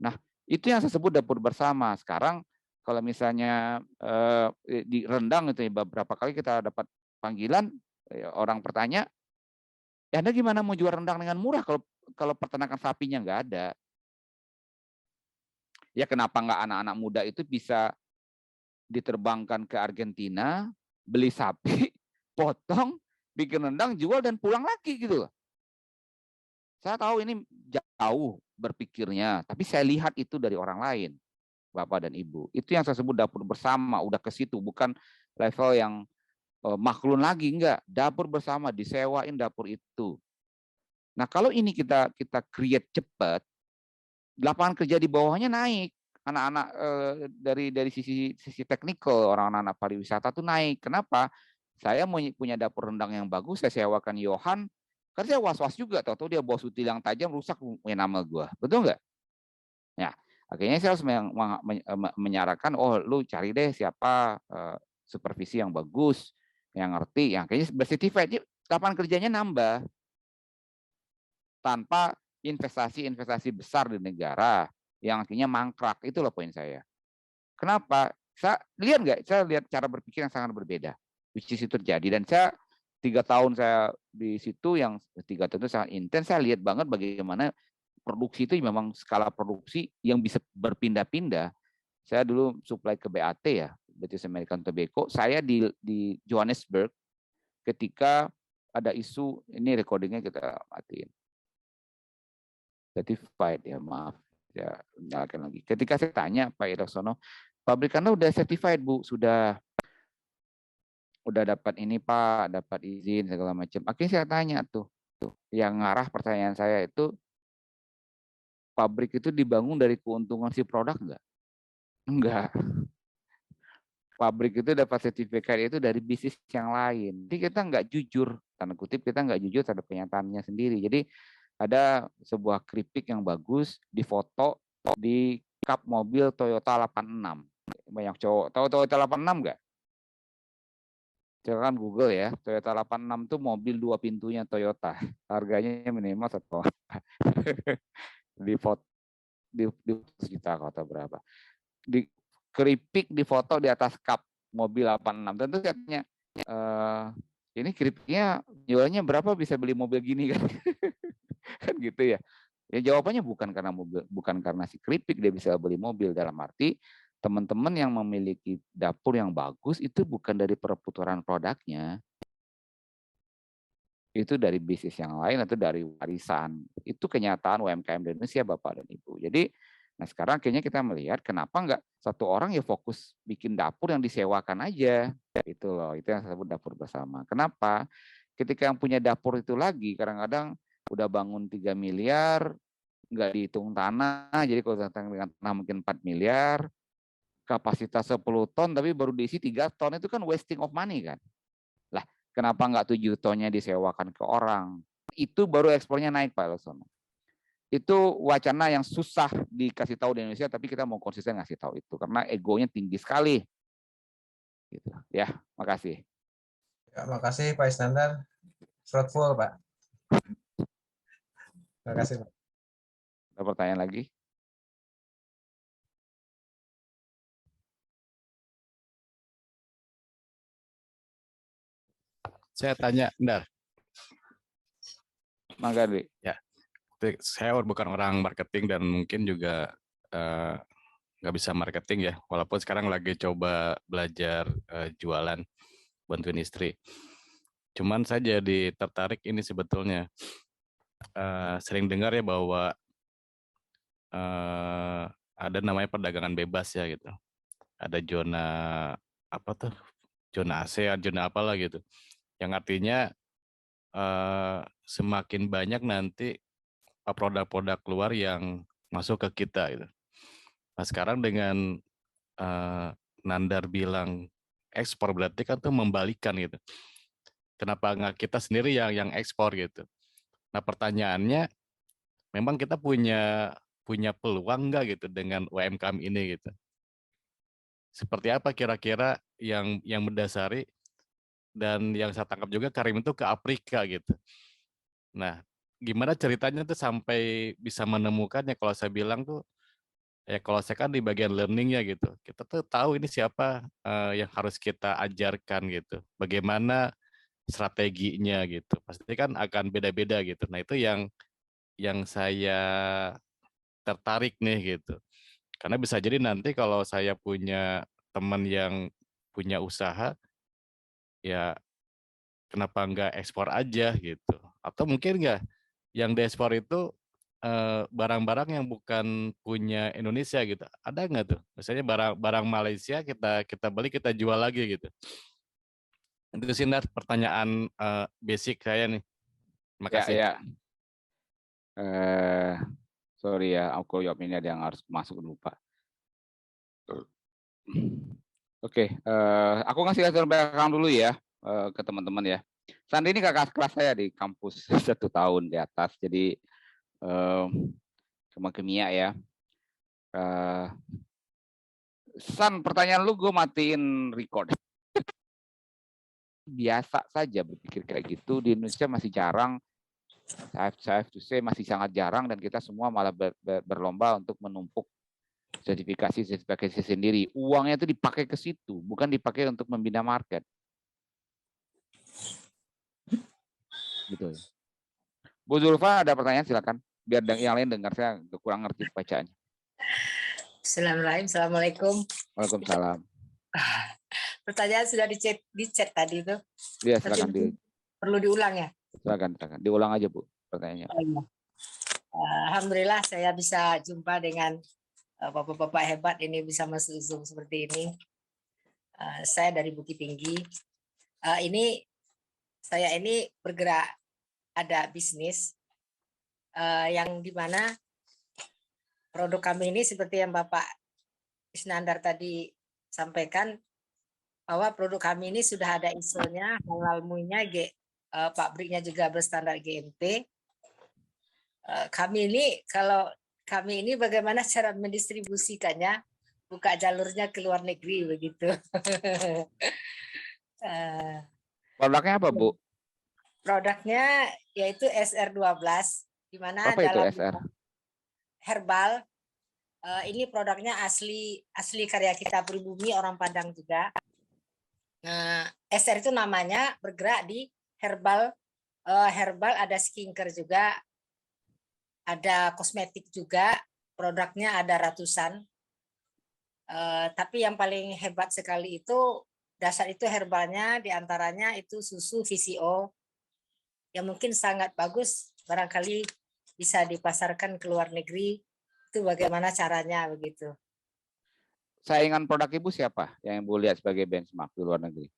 Nah, itu yang saya sebut dapur bersama. Sekarang kalau misalnya di rendang itu beberapa kali kita dapat panggilan, orang bertanya, ya Anda gimana mau jual rendang dengan murah kalau peternakan sapinya nggak ada? Ya kenapa nggak anak-anak muda itu bisa diterbangkan ke Argentina, beli sapi, potong, bikin rendang, jual dan pulang lagi gitu loh. Saya tahu ini jauh berpikirnya, tapi saya lihat itu dari orang lain, Bapak dan Ibu. Itu yang saya sebut dapur bersama, udah ke situ, bukan level yang maklun lagi, enggak. Dapur bersama, disewain dapur itu. Nah, kalau ini kita create cepat, lapangan kerja di bawahnya naik. Anak-anak dari sisi teknikal, orang-anak pariwisata tuh naik. Kenapa? Saya punya dapur rendang yang bagus, saya sewakan Johan, kan saya was-was juga, tahu-tahu dia bawa sutil yang tajam, rusak punya nama gue. Betul nggak? Ya, akhirnya saya harus menyarankan, oh lu cari deh siapa supervisi yang bagus, yang ngerti, yang kayaknya bersertifikat, lapangan kerjanya nambah. Tanpa investasi-investasi besar di negara yang akhirnya mangkrak. Itulah poin saya. Kenapa? Saya lihat nggak? Saya lihat cara berpikir yang sangat berbeda. Which is itu terjadi. Dan saya 3 tahun saya di situ, yang 3 tahun itu sangat intens. Saya lihat banget bagaimana produksi itu memang skala produksi yang bisa berpindah-pindah. Saya dulu supply ke BAT ya, British American Tobacco. Saya di Johannesburg ketika ada isu, ini recordingnya kita matiin. Certified ya, maaf ya, nyalakan lagi. Ketika saya tanya Pak Iroksono, pabrik Anda udah certified Bu, sudah dapat ini Pak, dapat izin segala macam. Akhirnya saya tanya tuh, yang ngarah pertanyaan saya itu, pabrik itu dibangun dari keuntungan si produk enggak? Enggak. Pabrik itu dapat sertifikat itu dari bisnis yang lain. Jadi kita nggak jujur, tanda kutip kita nggak jujur terhadap kenyataannya sendiri. Jadi ada sebuah keripik yang bagus difoto di kap mobil Toyota 86. Banyak cowok tahu Toyota 86 nggak? Silakan Google ya. Toyota 86 itu mobil 2 pintunya Toyota. Harganya minimal 1 di foto di juta atau berapa. Di keripik difoto di atas kap mobil 86. Tentu katanya ini keripiknya jualnya berapa bisa beli mobil gini kan? Kan gitu ya. Ya jawabannya bukan karena mobil, bukan karena si keripik dia bisa beli mobil, dalam arti teman-teman yang memiliki dapur yang bagus itu bukan dari perputaran produknya. Itu dari bisnis yang lain atau dari warisan. Itu kenyataan UMKM di Indonesia, Bapak dan Ibu. Jadi, nah sekarang akhirnya kita melihat kenapa enggak satu orang ya fokus bikin dapur yang disewakan aja. Itu loh, itu yang saya sebut dapur bersama. Kenapa? Ketika yang punya dapur itu lagi, kadang-kadang udah bangun 3 miliar, nggak dihitung tanah, jadi kalau datang dengan tanah mungkin 4 miliar, kapasitas 10 ton, tapi baru diisi 3 ton, itu kan wasting of money kan. Lah, kenapa nggak 7 tonnya disewakan ke orang? Itu baru ekspornya naik, Pak Laksono. Itu wacana yang susah dikasih tahu di Indonesia, tapi kita mau konsisten ngasih tahu itu, karena egonya tinggi sekali. Gitu. Ya, makasih. Ya, makasih Pak Iskandar. Fruitful, Pak. Terima kasih, Pak. Ada pertanyaan lagi? Saya tanya, bentar. Mangga, Dwi. Ya, saya bukan orang marketing dan mungkin juga nggak bisa marketing ya, walaupun sekarang lagi coba belajar jualan, bantuin istri. Cuman saya jadi tertarik ini sebetulnya. Sering dengar ya bahwa ada namanya perdagangan bebas ya gitu. Ada zona apa tuh? Zona ASEAN, zona apalah gitu. Yang artinya semakin banyak nanti produk-produk luar yang masuk ke kita gitu. Nah sekarang dengan Nandar bilang ekspor, berarti kan tuh membalikan gitu. Kenapa nggak kita sendiri yang ekspor gitu? Nah pertanyaannya, memang kita punya peluang nggak gitu dengan UMKM ini gitu? Seperti apa kira-kira yang mendasari, dan yang saya tangkap juga Karim itu ke Afrika gitu. Nah, gimana ceritanya tuh sampai bisa menemukannya? Kalau saya bilang tuh, ya kalau saya kan di bagian learning-nya gitu. Kita tuh tahu ini siapa yang harus kita ajarkan gitu. Bagaimana strateginya gitu. Pasti kan akan beda-beda gitu. Nah, itu yang saya tertarik nih gitu. Karena bisa jadi nanti kalau saya punya teman yang punya usaha, ya kenapa nggak ekspor aja gitu. Atau mungkin nggak yang diekspor itu barang-barang yang bukan punya Indonesia gitu. Ada nggak tuh? Misalnya barang Malaysia kita beli, kita jual lagi gitu. Itu sih pertanyaan basic saya nih. Terima kasih. Ya. Sorry ya, aku jawab ini ada yang harus masuk dulu, Pak. Oke, aku ngasih latar belakang dulu ya ke teman-teman ya. Sandi ini kakak kelas saya di kampus 1 tahun di atas, jadi cuma kimia ya. San, pertanyaan lu gue matiin record. Biasa saja berpikir kayak gitu, di Indonesia masih jarang. Saya have to say masih sangat jarang, dan kita semua malah berlomba untuk menumpuk sertifikasi sendiri. Uangnya itu dipakai ke situ, bukan dipakai untuk membina market. Gitu. Bu Zulfa ada pertanyaan, silakan. Biar yang lain dengar, saya kurang ngerti bacaannya. Assalamualaikum. Waalaikumsalam. Pertanyaan sudah di chat tadi itu. Iya, silakan. Perlu diulang ya? Silakan. Diulang aja, Bu, pertanyaannya. Alhamdulillah saya bisa jumpa dengan bapak-bapak hebat ini, bisa masuk Zoom seperti ini. Saya dari Bukit Tinggi. Saya ini bergerak, ada bisnis yang dimana produk kami ini seperti yang Bapak Isnandar tadi sampaikan, bahwa produk kami ini sudah ada ISO-nya, halal MUI-nya, pabriknya juga berstandar GMP. Kalau kami ini bagaimana cara mendistribusikannya, buka jalurnya ke luar negeri begitu. Produknya apa, Bu? Produknya yaitu SR12, di mana apa itu dalam SR? herbal Ini produknya asli karya kita pribumi, orang Padang juga. SR itu namanya, bergerak di herbal, ada skincare juga, ada kosmetik juga, produknya ada ratusan. Tapi yang paling hebat sekali itu dasar itu herbalnya, diantaranya itu susu VCO yang mungkin sangat bagus, barangkali bisa dipasarkan ke luar negeri. Itu bagaimana caranya begitu. Saingan produk Ibu siapa yang Ibu lihat sebagai benchmark di luar negeri?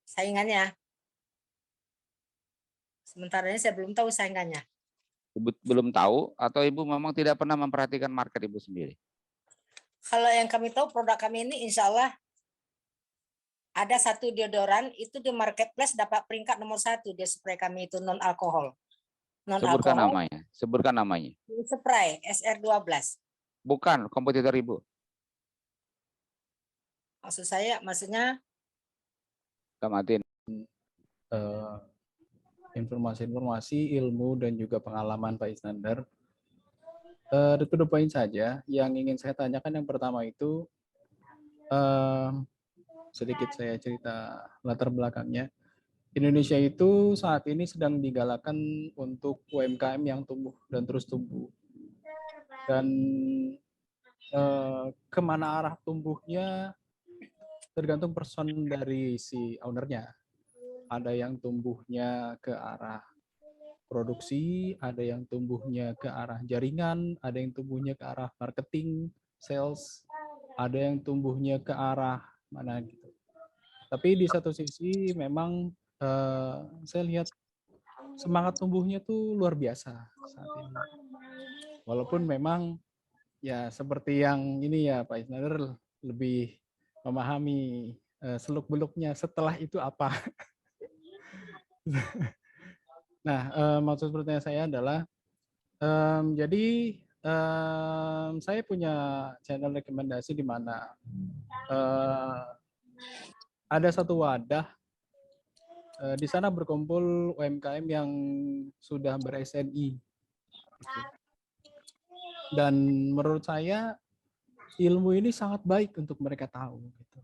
Saingannya, sementara ini saya belum tahu saingannya. Ibu belum tahu atau Ibu memang tidak pernah memperhatikan market Ibu sendiri? Kalau yang kami tahu produk kami ini insya Allah ada satu deodoran itu di marketplace dapat peringkat nomor 1, dia spray kami itu non alkohol. Sebutkan namanya. Sebutkan namanya. Spray SR12. Bukan kompetitor Ibu. Maksudnya Kamatin. Informasi-informasi, ilmu, dan juga pengalaman Pak Isnandar. To the point saja, yang ingin saya tanyakan yang pertama itu, sedikit saya cerita latar belakangnya. Indonesia itu saat ini sedang digalakkan untuk UMKM yang tumbuh dan terus tumbuh. Dan kemana arah tumbuhnya tergantung person dari si ownernya. Ada yang tumbuhnya ke arah produksi, ada yang tumbuhnya ke arah jaringan, ada yang tumbuhnya ke arah marketing, sales, ada yang tumbuhnya ke arah mana gitu. Tapi di satu sisi memang saya lihat semangat tumbuhnya tuh luar biasa saat ini. Walaupun memang ya seperti yang ini ya Pak Isnandar lebih memahami seluk-beluknya setelah itu apa. Nah, maksud pertanyaan saya adalah, jadi saya punya channel rekomendasi di mana ada satu wadah. Di sana berkumpul UMKM yang sudah ber-SNI. Dan menurut saya ilmu ini sangat baik untuk mereka tahu. Gitu.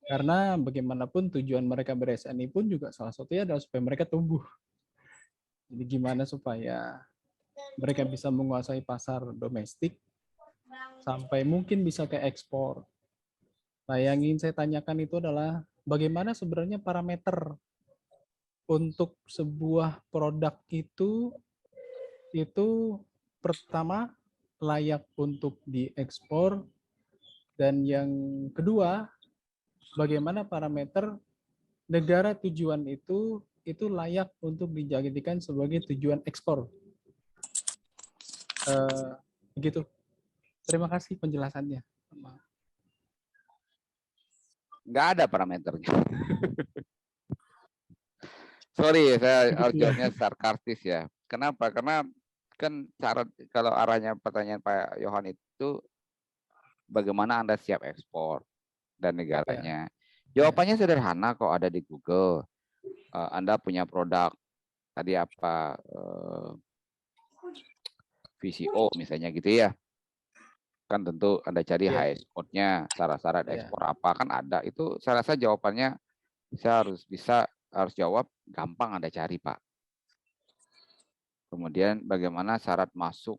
Karena bagaimanapun tujuan mereka ber-SNI pun juga salah satunya adalah supaya mereka tumbuh. Jadi gimana supaya mereka bisa menguasai pasar domestik sampai mungkin bisa ke ekspor. Nah, yang ingin saya tanyakan itu adalah bagaimana sebenarnya parameter untuk sebuah produk itu pertama layak untuk diekspor, dan yang kedua bagaimana parameter negara tujuan itu layak untuk dijadikan sebagai tujuan ekspor. Begitu. Terima kasih penjelasannya. Nggak ada parameternya. Sorry, saya jawabnya sarkastis ya. Kenapa? Karena kan cara kalau arahnya pertanyaan Pak Yohan itu bagaimana Anda siap ekspor dan negaranya. Jawabannya sederhana kok, ada di Google. Anda punya produk tadi apa VCO misalnya gitu ya. Kan tentu Anda cari highest code-nya, syarat-syarat ekspor apa kan ada. Itu saya rasa jawabannya saya harus jawab gampang Anda cari, Pak. Kemudian bagaimana syarat masuk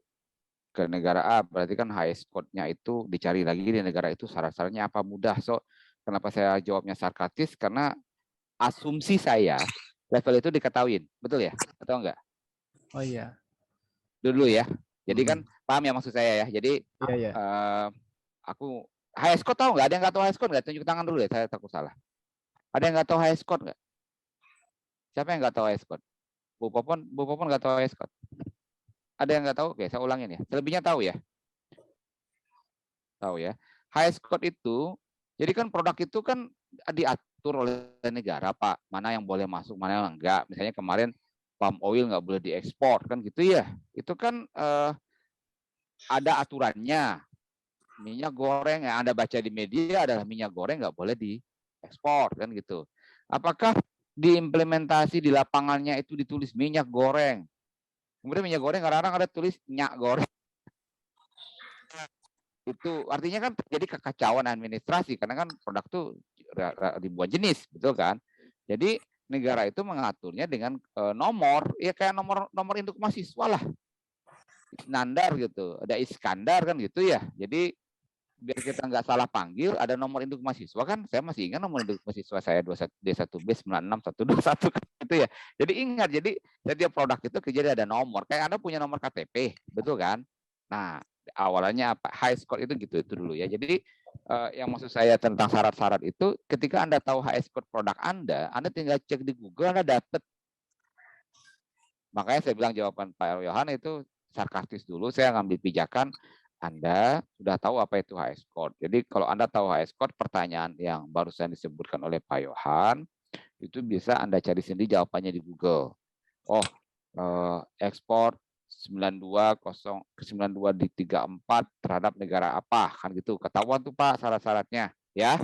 ke negara A, berarti kan highest code-nya itu dicari lagi di negara itu syarat-syaratnya apa, mudah. So, kenapa saya jawabnya sarkastis? Karena asumsi saya level itu diketahuin, betul ya? Atau enggak? Oh iya. Dulu ya. Jadi kan paham ya maksud saya ya. Jadi aku highest code tahu nggak? Ada yang nggak tahu highest code nggak? Tunjuk tangan dulu ya, saya takut salah. Ada yang nggak tahu highest code nggak? Siapa yang nggak tahu highest code? Bu Popon nggak tahu highest code. Ada yang nggak tahu? Oke, saya ulangin ya. Selebihnya tahu ya? Tahu ya. Highest code itu, jadi kan produk itu kan diatur oleh negara, Pak. Mana yang boleh masuk, mana yang enggak. Misalnya kemarin palm oil nggak boleh diekspor, kan gitu ya. Itu kan ada aturannya. Minyak goreng yang Anda baca di media adalah minyak goreng nggak boleh diekspor, kan gitu. Apakah diimplementasi di lapangannya itu ditulis minyak goreng? Kemudian minyak goreng kadang-kadang ada tulis minyak goreng. Itu artinya kan terjadi kekacauan administrasi karena kan produk tuh ribuan jenis, betul kan? Jadi negara itu mengaturnya dengan nomor, ya kayak nomor induk mahasiswa lah, standar gitu. Ada Iskandar kan gitu ya. Jadi biar kita nggak salah panggil, ada nomor induk mahasiswa kan. Saya masih ingat nomor induk mahasiswa saya 21D1B96121 kan gitu ya. Jadi ingat, jadi setiap produk itu kejadian ada nomor. Kayak Anda punya nomor KTP, betul kan? Nah, awalnya apa? High score itu gitu itu dulu ya. Jadi yang maksud saya tentang syarat-syarat itu, ketika Anda tahu high score produk Anda tinggal cek di Google, Anda dapat. Makanya saya bilang jawaban Pak Yohan itu sarkastis dulu, saya ngambil pijakan Anda sudah tahu apa itu high score. Jadi kalau Anda tahu high score, pertanyaan yang barusan disebutkan oleh Pak Yohan, itu bisa Anda cari sendiri jawabannya di Google. Oh, ekspor 92 di 34 terhadap negara apa, kan gitu. Ketahuan tuh Pak syarat-syaratnya, ya.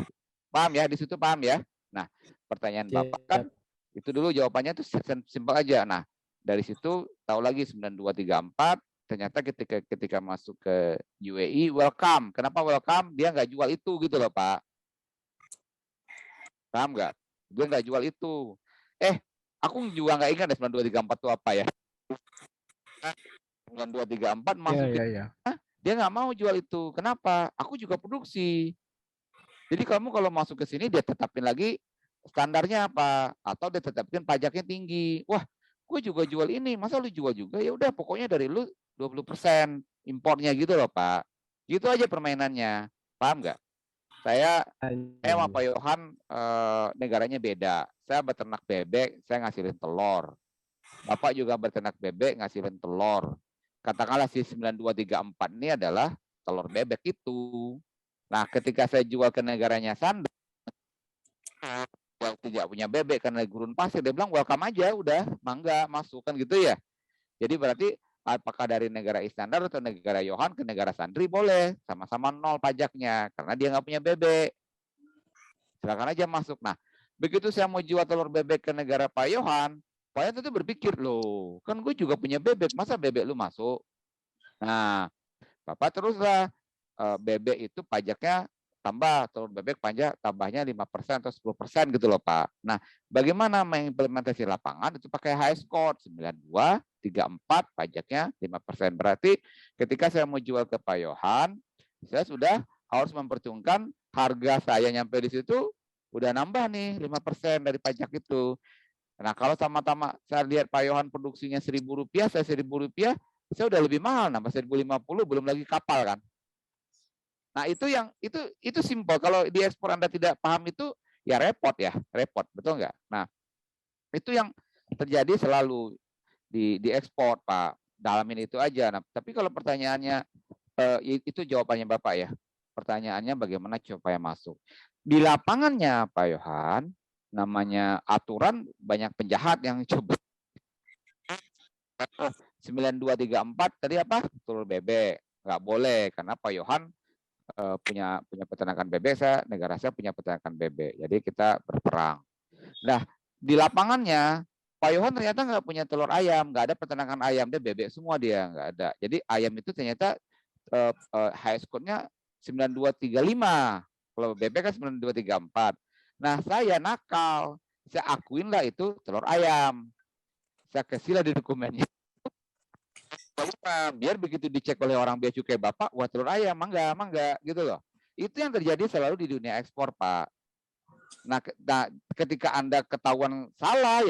Paham ya, di situ paham ya. Nah, pertanyaan Bapak kan itu dulu jawabannya tuh simpel aja. Nah, dari situ tahu lagi 9234, ternyata ketika masuk ke UAE, welcome. Kenapa welcome? Dia nggak jual itu gitu loh Pak. Paham nggak? Dia nggak jual itu. Aku juga nggak ingat 9234 itu apa ya. 9234 masuk dia nggak mau jual itu. Kenapa? Aku juga produksi. Jadi kamu kalau masuk ke sini dia tetapin lagi standarnya apa, atau dia tetapin pajaknya tinggi. Wah, gue juga jual ini, masa lu jual juga? Ya udah, pokoknya dari lu 20% impornya gitu loh Pak. Gitu aja permainannya. Paham nggak? Saya sama Pak Yohan negaranya beda. Saya beternak bebek, saya ngasilin telur. Bapak juga beternak bebek, ngasilin telur. Katakanlah si 9234 ini adalah telur bebek itu. Nah, ketika saya jual ke negaranya Sandra, tidak punya bebek karena gurun pasir, dia bilang welcome aja, udah, mangga, masuk kan gitu ya. Jadi berarti apakah dari negara Iskandar atau negara Yohan ke negara Sandri boleh, sama-sama nol pajaknya, karena dia nggak punya bebek. Silakan aja masuk. Nah, begitu saya mau jual telur bebek ke negara Pak Yohan, Pak Yohan itu berpikir, loh, kan gue juga punya bebek, masa bebek lu masuk? Nah, Bapak teruslah bebek itu pajaknya tambah, telur bebek pajak tambahnya 5% atau 10% gitu loh Pak. Nah, bagaimana mengimplementasi lapangan itu pakai high score 9234 pajaknya 5%. Berarti ketika saya mau jual ke Pak Yohan, saya sudah harus memperhitungkan harga saya nyampe di situ udah nambah nih 5% dari pajak itu. Nah, kalau sama-sama saya lihat Pak Yohan produksinya Rp1.000, saya Rp1.000, saya udah lebih mahal, nambah 1.050, belum lagi kapal kan. Nah, itu simpel. Kalau di ekspor Anda tidak paham itu, ya repot, betul nggak? Nah, itu yang terjadi selalu di ekspor, Pak. Dalamin itu aja. Nah, tapi kalau pertanyaannya, itu jawabannya Bapak ya. Pertanyaannya bagaimana supaya masuk. Di lapangannya, Pak Yohan, namanya aturan banyak penjahat yang coba. 9234 tadi apa? Telur bebek. Nggak boleh, karena Pak Yohan punya peternakan bebek, negara saya punya peternakan bebek. Jadi kita berperang. Nah, di lapangannya Pak Yohan ternyata nggak punya telur ayam, nggak ada peternakan ayam, dia bebek semua dia, nggak ada. Jadi ayam itu ternyata high score-nya 9235. Kalau bebek kan 9234. Nah, saya nakal. Saya akuin lah itu telur ayam. Saya kasih lah di dokumennya. Biar begitu dicek oleh orang bea cukai Bapak, wah telur ayam, mangga, gitu loh. Itu yang terjadi selalu di dunia ekspor, Pak. Nah, ketika Anda ketahuan salah,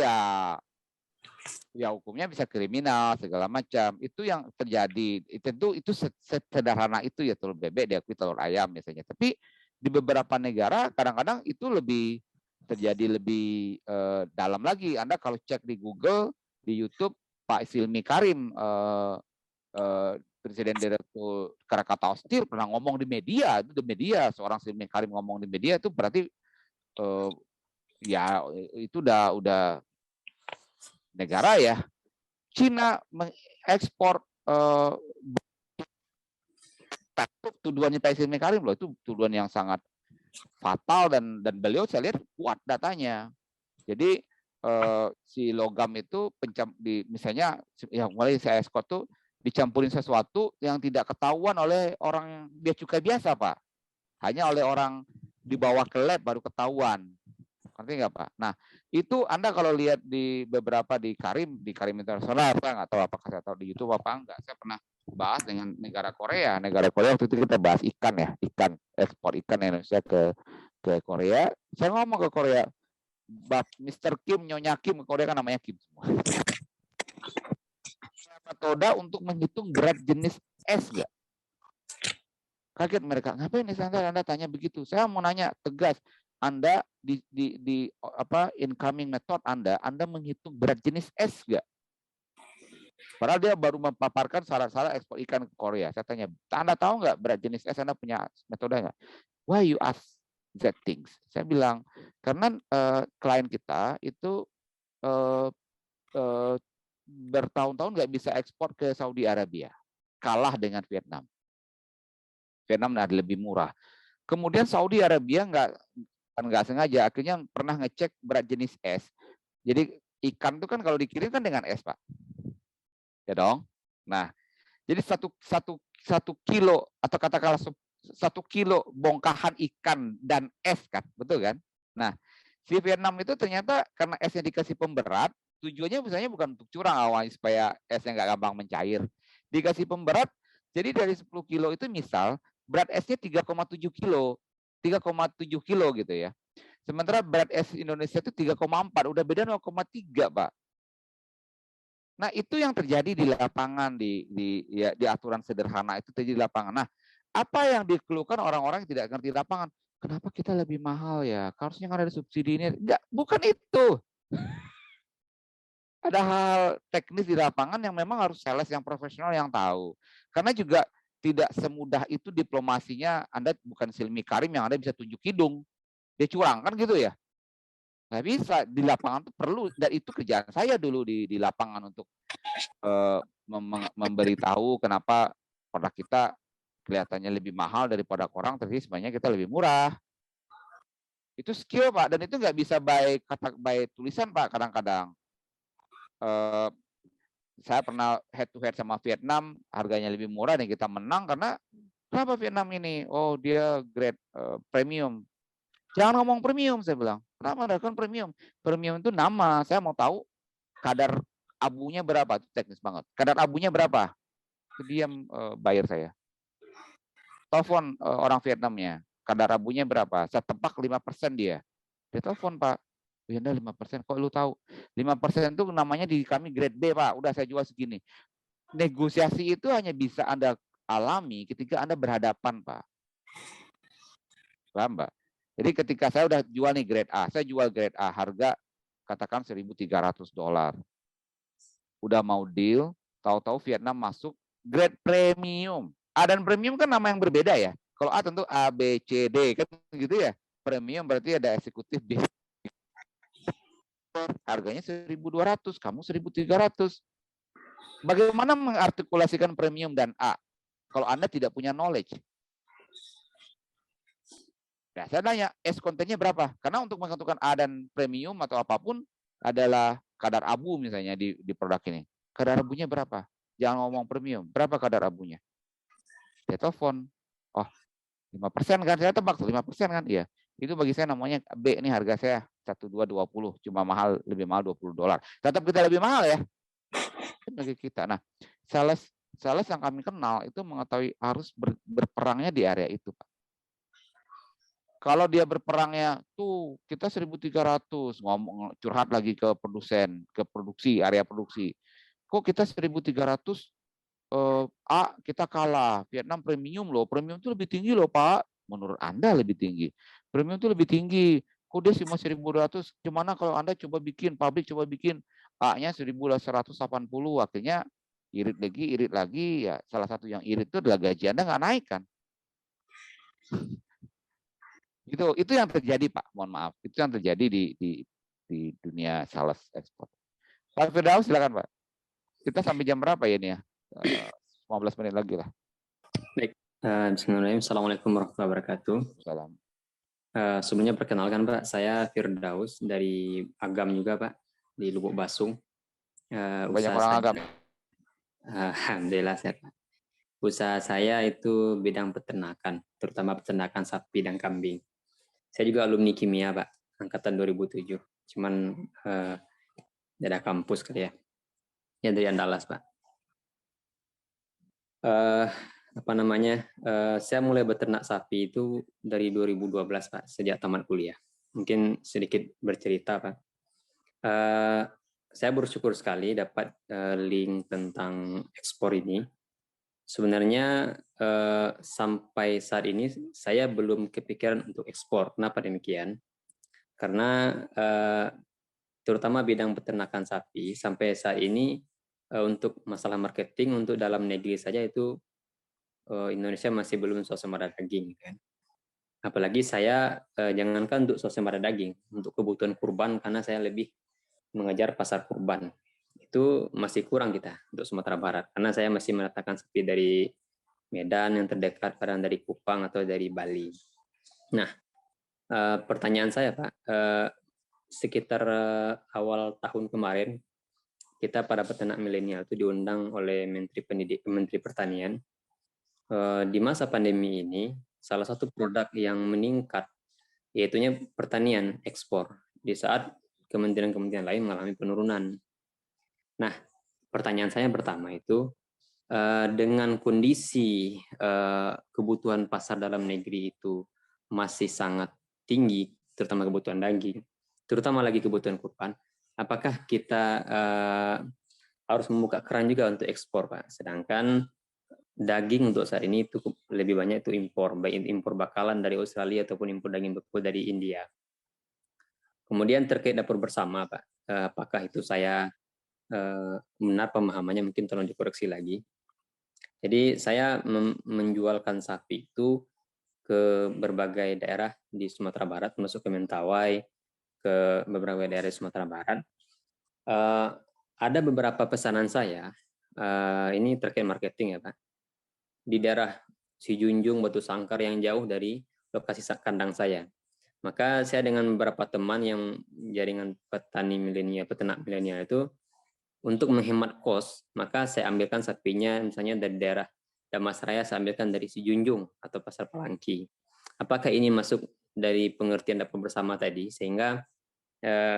ya hukumnya bisa kriminal, segala macam. Itu yang terjadi. Itu sederhana itu ya, telur bebek diakui telur ayam biasanya. Tapi di beberapa negara, kadang-kadang itu terjadi lebih dalam lagi. Anda kalau cek di Google, di YouTube, Pak Silmi Karim, Presiden Direktur Krakatau Steel pernah ngomong di media, seorang Silmi Karim ngomong di media itu berarti ya itu udah negara ya. Cina mengekspor tuduhannya Pak Silmi Karim loh, itu tuduhan yang sangat fatal dan beliau saya lihat kuat datanya. Jadi si logam itu misalnya yang mulai saya ekspor tuh dicampurin sesuatu yang tidak ketahuan oleh orang yang bea cukai biasa, Pak. Hanya oleh orang dibawa ke lab baru ketahuan. Ngerti nggak, Pak? Nah, itu Anda kalau lihat di beberapa di Karim Internasional, saya nggak tahu apakah saya tahu di YouTube apa enggak. Saya pernah bahas dengan negara Korea. Negara Korea waktu itu kita bahas ikan ya, ekspor ikan Indonesia ke Korea. Saya ngomong ke Korea, Mr. Kim, Nyonya Kim, ke Korea kan namanya Kim semua. Metode untuk menghitung berat jenis es nggak? Kaget mereka, ngapain Anda tanya begitu? Saya mau nanya tegas, Anda di incoming method Anda menghitung berat jenis es nggak? Padahal dia baru memaparkan syarat-syarat ekspor ikan ke Korea. Saya tanya, Anda tahu nggak berat jenis es? Anda punya metode nggak? Why you ask that things? Saya bilang, karena klien kita itu bertahun-tahun nggak bisa ekspor ke Saudi Arabia. Kalah dengan Vietnam. Vietnam lebih murah. Kemudian Saudi Arabia nggak sengaja, akhirnya pernah ngecek berat jenis es. Jadi ikan itu kan kalau dikirim kan dengan es, Pak. Ya dong. Nah, jadi satu kilo atau katakanlah 1 kilo bongkahan ikan dan es kan, betul kan? Nah, si Vietnam itu ternyata karena esnya dikasih pemberat, tujuannya misalnya bukan untuk curang awalnya supaya esnya nggak gampang mencair. Dikasih pemberat, jadi dari 10 kilo itu misal berat esnya 3,7 kilo. 3,7 kilo gitu ya. Sementara berat es Indonesia itu 3,4, udah beda 0,3, Pak. Nah, itu yang terjadi di lapangan di aturan sederhana itu terjadi di lapangan. Nah, apa yang dikeluhkan orang-orang yang tidak ngerti lapangan? Kenapa kita lebih mahal ya? Harusnya kan ada subsidi ini. Enggak, bukan itu. Ada hal teknis di lapangan yang memang harus sales yang profesional yang tahu. Karena juga tidak semudah itu diplomasinya. Anda bukan Silmi Karim yang Anda bisa tunjuk hidung. Dia curang kan gitu ya. Nggak bisa, di lapangan itu perlu, dan itu kerjaan saya dulu di lapangan untuk memberitahu kenapa produk kita kelihatannya lebih mahal daripada orang, tapi sebenarnya kita lebih murah. Itu skill, Pak, dan itu nggak bisa by tulisan, Pak. Kadang-kadang saya pernah head to head sama Vietnam, harganya lebih murah dan kita menang karena kenapa Vietnam ini? Oh, dia grade premium. Jangan ngomong premium, saya bilang. Kenapa ada kan premium? Premium itu nama. Saya mau tahu kadar abunya berapa. Itu teknis banget. Kadar abunya berapa? Itu diam buyer saya. Telepon orang Vietnamnya. Kadar abunya berapa? Saya tebak 5% dia. Dia telepon, Pak. Anda 5%. Kok lu tahu? 5% itu namanya di kami grade B, Pak. Udah saya jual segini. Negosiasi itu hanya bisa Anda alami ketika Anda berhadapan, Pak. Paham, Mbak? Jadi ketika saya udah jual nih grade A, saya jual grade A harga katakan $1.300. Udah mau deal, tahu-tahu Vietnam masuk grade premium. A dan premium kan nama yang berbeda ya. Kalau A tentu A, B, C, D kan gitu ya. Premium berarti ada eksekutif B. Harganya 1.200, kamu 1.300. Bagaimana mengartikulasikan premium dan A kalau Anda tidak punya knowledge? Nah, saya nanya, es kontennya berapa? Karena untuk menentukan A dan premium atau apapun adalah kadar abu misalnya di produk ini. Kadar abunya berapa? Jangan ngomong premium. Berapa kadar abunya? Dia telepon. Oh, 5% kan? Saya tebak 5% kan? Iya. Itu bagi saya namanya B. Ini harga saya 1.220. Cuma mahal, lebih mahal $20. Tetap kita lebih mahal ya. Bagi kita. Nah, sales yang kami kenal itu mengetahui harus berperangnya di area itu, Pak. Kalau dia berperangnya tuh kita 1.300, ngomong curhat lagi ke produsen, ke produksi, area produksi. Kok kita 1.300 A kita kalah. Vietnam premium loh. Premium itu lebih tinggi loh, Pak. Menurut Anda lebih tinggi. Premium itu lebih tinggi. Kok dia cuma 1.200? Gimana kalau Anda coba bikin, pabrik coba bikin A-nya 1.180, akhirnya irit lagi, ya salah satu yang irit itu adalah gaji Anda nggak naik kan. Itu yang terjadi, Pak. Mohon maaf. Itu yang terjadi di dunia sales ekspor. Pak Firdaus silakan, Pak. Kita sampai jam berapa ya ini ya? 15 menit lagi lah. Baik. Bismillahirrahmanirrahim. Assalamualaikum warahmatullahi wabarakatuh. Salam. Sebelumnya perkenalkan, Pak, saya Firdaus dari Agam juga, Pak, di Lubuk Basung. Banyak orang Agam. Alhamdulillah sehat, Pak. Usaha saya itu bidang peternakan, terutama peternakan sapi dan kambing. Saya juga alumni kimia, Pak, angkatan 2007. Cuman beda kampus kali ya. Ya dari Andalas, Pak. Apa namanya? Saya mulai beternak sapi itu dari 2012, Pak, sejak tamat kuliah. Mungkin sedikit bercerita, Pak. Saya bersyukur sekali dapat link tentang ekspor ini. Sebenarnya sampai saat ini saya belum kepikiran untuk ekspor. Kenapa demikian? Karena terutama bidang peternakan sapi sampai saat ini untuk masalah marketing untuk dalam negeri saja itu Indonesia masih belum swasembada daging, kan? Apalagi saya jangankan untuk swasembada daging, untuk kebutuhan kurban karena saya lebih mengejar pasar kurban. Itu masih kurang kita untuk Sumatera Barat karena saya masih mendatangkan sapi dari Medan yang terdekat, kadang dari Kupang atau dari Bali. Nah, pertanyaan saya, Pak, sekitar awal tahun kemarin kita para peternak milenial itu diundang oleh Menteri Pertanian. Di masa pandemi ini, salah satu produk yang meningkat yaitunya pertanian ekspor di saat kementerian-kementerian lain mengalami penurunan. Nah, pertanyaan saya pertama itu, dengan kondisi kebutuhan pasar dalam negeri itu masih sangat tinggi, terutama kebutuhan daging, terutama lagi kebutuhan kurban, apakah kita harus membuka keran juga untuk ekspor, Pak? Sedangkan daging untuk saat ini itu lebih banyak itu impor, baik impor bakalan dari Australia ataupun impor daging beku dari India. Kemudian terkait dapur bersama, Pak, apakah itu saya benar pemahamannya, mungkin tolong dikoreksi lagi. Jadi saya menjualkan sapi itu ke berbagai daerah di Sumatera Barat, masuk ke Mentawai, ke beberapa daerah di Sumatera Barat. Ada beberapa pesanan saya, ini terkait marketing ya, Pak, di daerah Sijunjung, Batu Sangkar yang jauh dari lokasi kandang saya. Maka saya dengan beberapa teman yang jaringan petani milenial, peternak milenial itu, untuk menghemat kos, maka saya ambilkan sapinya misalnya dari daerah Damasraya, saya ambilkan dari Sijunjung atau Pasar Palangki. Apakah ini masuk dari pengertian dapur bersama tadi, sehingga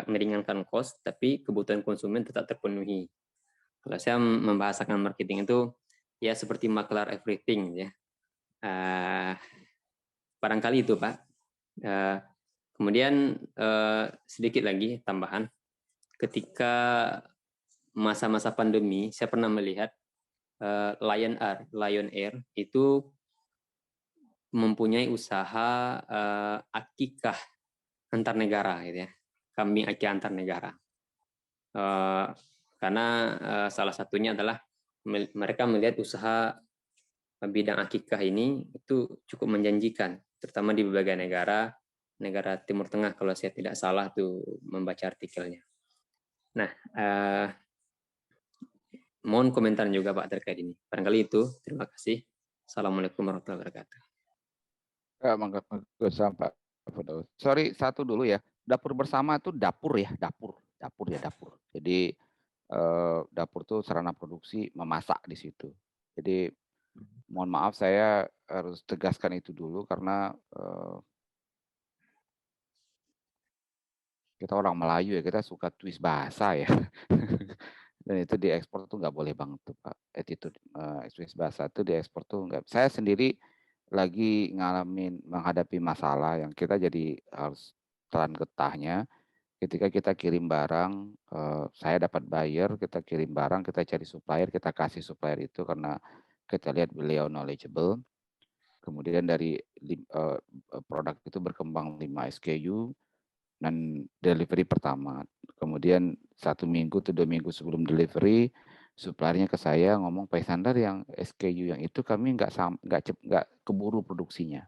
meringankan kos, tapi kebutuhan konsumen tetap terpenuhi. Kalau saya membahasakan marketing itu, ya seperti maklar everything, ya. Barangkali itu, Pak. Kemudian sedikit lagi tambahan, ketika masa-masa pandemi, saya pernah melihat Lion Air itu mempunyai usaha akikah antar negara, gitu ya, kambing akikah antar negara. Karena salah satunya adalah mereka melihat usaha bidang akikah ini itu cukup menjanjikan, terutama di berbagai negara Timur Tengah kalau saya tidak salah tuh membaca artikelnya. Nah, mohon komentar juga Pak terkait ini. Barangkali itu. Terima kasih. Assalamualaikum warahmatullahi wabarakatuh. Mangga Pak. Sorry, satu dulu ya. Dapur bersama itu dapur ya, dapur. Jadi dapur itu sarana produksi memasak di situ. Jadi mohon maaf saya harus tegaskan itu dulu karena kita orang Melayu ya, kita suka twist bahasa ya. Dan itu diekspor tuh nggak boleh banget tuh Pak. Attitude twist bahasa itu diekspor tuh nggak. Saya sendiri lagi menghadapi masalah yang kita jadi harus telan getahnya. Ketika kita kirim barang, saya dapat buyer, kita kirim barang, kita cari supplier, kita kasih supplier itu karena kita lihat beliau knowledgeable. Kemudian dari produk itu berkembang 5 SKU dan delivery pertama. Kemudian 1 minggu atau 2 minggu sebelum delivery, suppliernya ke saya ngomong, Pak Iskandar, yang SKU yang itu kami nggak keburu produksinya.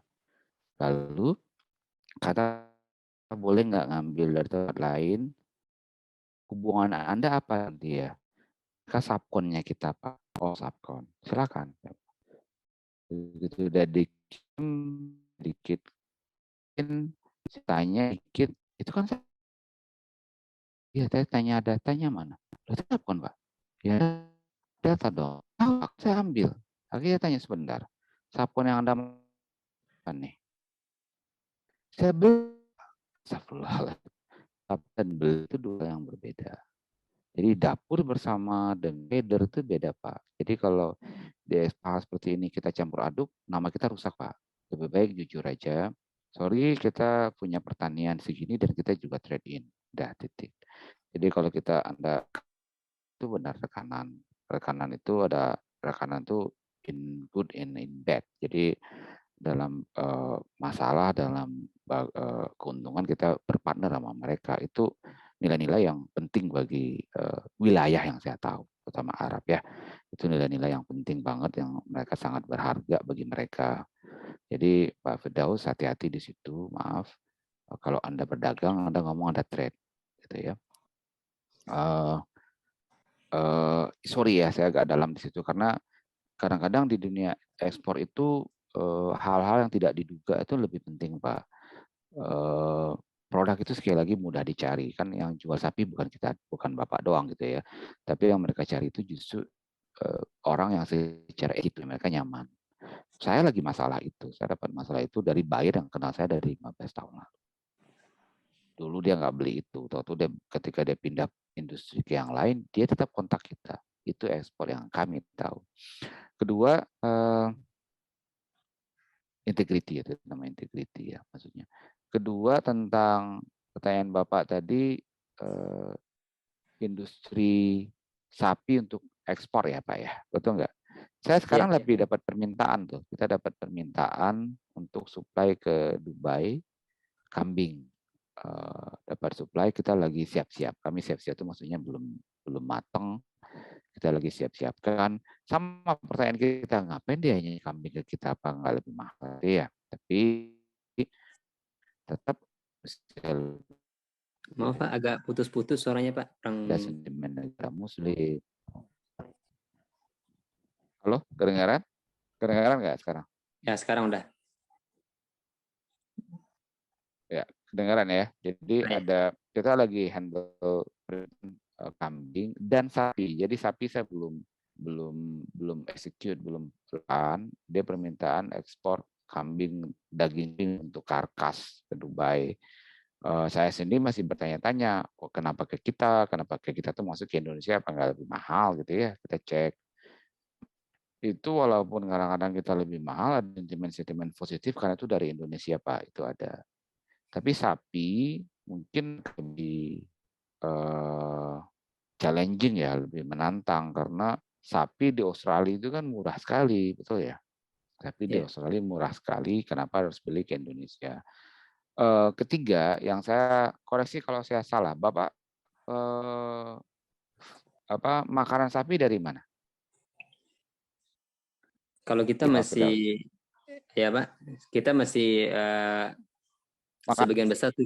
Lalu kata, boleh nggak ngambil dari tempat lain? Hubungan Anda apa dia? Subkonnya kita Pak. Oh, subkon. Silakan. Begitu udah dikit, tanya dikit, itu kan iya, saya tanya datanya mana? Loh, subkon Pak. Ya, data dong. saya ambil. Akhirnya tanya sebentar, sabun yang Anda makan nih, saya beli, astagfirullahaladzim, dan beli itu dua yang berbeda. Jadi dapur bersama dan feeder itu beda, Pak. Jadi kalau di hal seperti ini kita campur aduk, nama kita rusak, Pak. Lebih baik jujur aja. Sorry, kita punya pertanian segini dan kita juga trade in. Udah, titik. Jadi kalau Anda itu benar rekanan. Rekanan itu ada rekanan itu in good and in bad. Jadi dalam masalah, dalam keuntungan kita berpartner sama mereka, itu nilai-nilai yang penting bagi wilayah yang saya tahu, terutama Arab ya. Itu nilai-nilai yang penting banget, yang mereka sangat berharga bagi mereka. Jadi Pak Firdaus, hati-hati di situ, maaf. Kalau Anda berdagang, Anda ngomong Anda trade, gitu ya. Sorry ya, saya agak dalam di situ karena kadang-kadang di dunia ekspor itu hal-hal yang tidak diduga itu lebih penting, Pak. Produk itu sekali lagi mudah dicari, kan yang jual sapi bukan Bapak doang gitu ya, tapi yang mereka cari itu justru orang yang secara etik mereka nyaman. Saya lagi masalah itu, saya dapat masalah itu dari buyer yang kenal saya dari 15 tahun lalu. Dulu dia nggak beli itu, dia ketika dia pindah industri ke yang lain, dia tetap kontak kita. Itu ekspor yang kami tahu. Kedua, integrity, itu namanya integrity ya maksudnya. Kedua, tentang pertanyaan Bapak tadi, industri sapi untuk ekspor ya Pak ya, betul nggak? Saya sekarang lebih dapat permintaan tuh, kita dapat permintaan untuk supply ke Dubai kambing. Dapat supply, kita lagi siap-siap. Kami siap-siap itu maksudnya belum matang. Kita lagi siap-siapkan. Sama pertanyaan kita, ngapain dia hanya kambing ke kita, apa nggak lebih mahal ya? Tapi tetap Maaf Pak, agak putus-putus suaranya Pak. ada sentimen negara Muslim. Halo, kedengaran? Kedengaran nggak sekarang? Ya sekarang udah. Ya, kedengaran ya. Jadi kita lagi handle kambing dan sapi. Jadi sapi saya belum execute, belum plan. Dia permintaan ekspor kambing, daging untuk karkas ke Dubai. Saya sendiri masih bertanya-tanya, kenapa ke kita tuh masuk ke Indonesia apa nggak lebih mahal gitu ya? Kita cek. Itu walaupun kadang-kadang kita lebih mahal, ada sentimen-sentimen positif karena itu dari Indonesia Pak, itu ada. Tapi sapi mungkin lebih challenging ya, lebih menantang karena sapi di Australia itu kan murah sekali, betul ya? Sapi di Australia murah sekali, kenapa harus beli ke Indonesia? Ketiga, yang saya koreksi kalau saya salah, Bapak makanan sapi dari mana? Kalau kita masih, ya Pak, kita masih sebagian besar tuh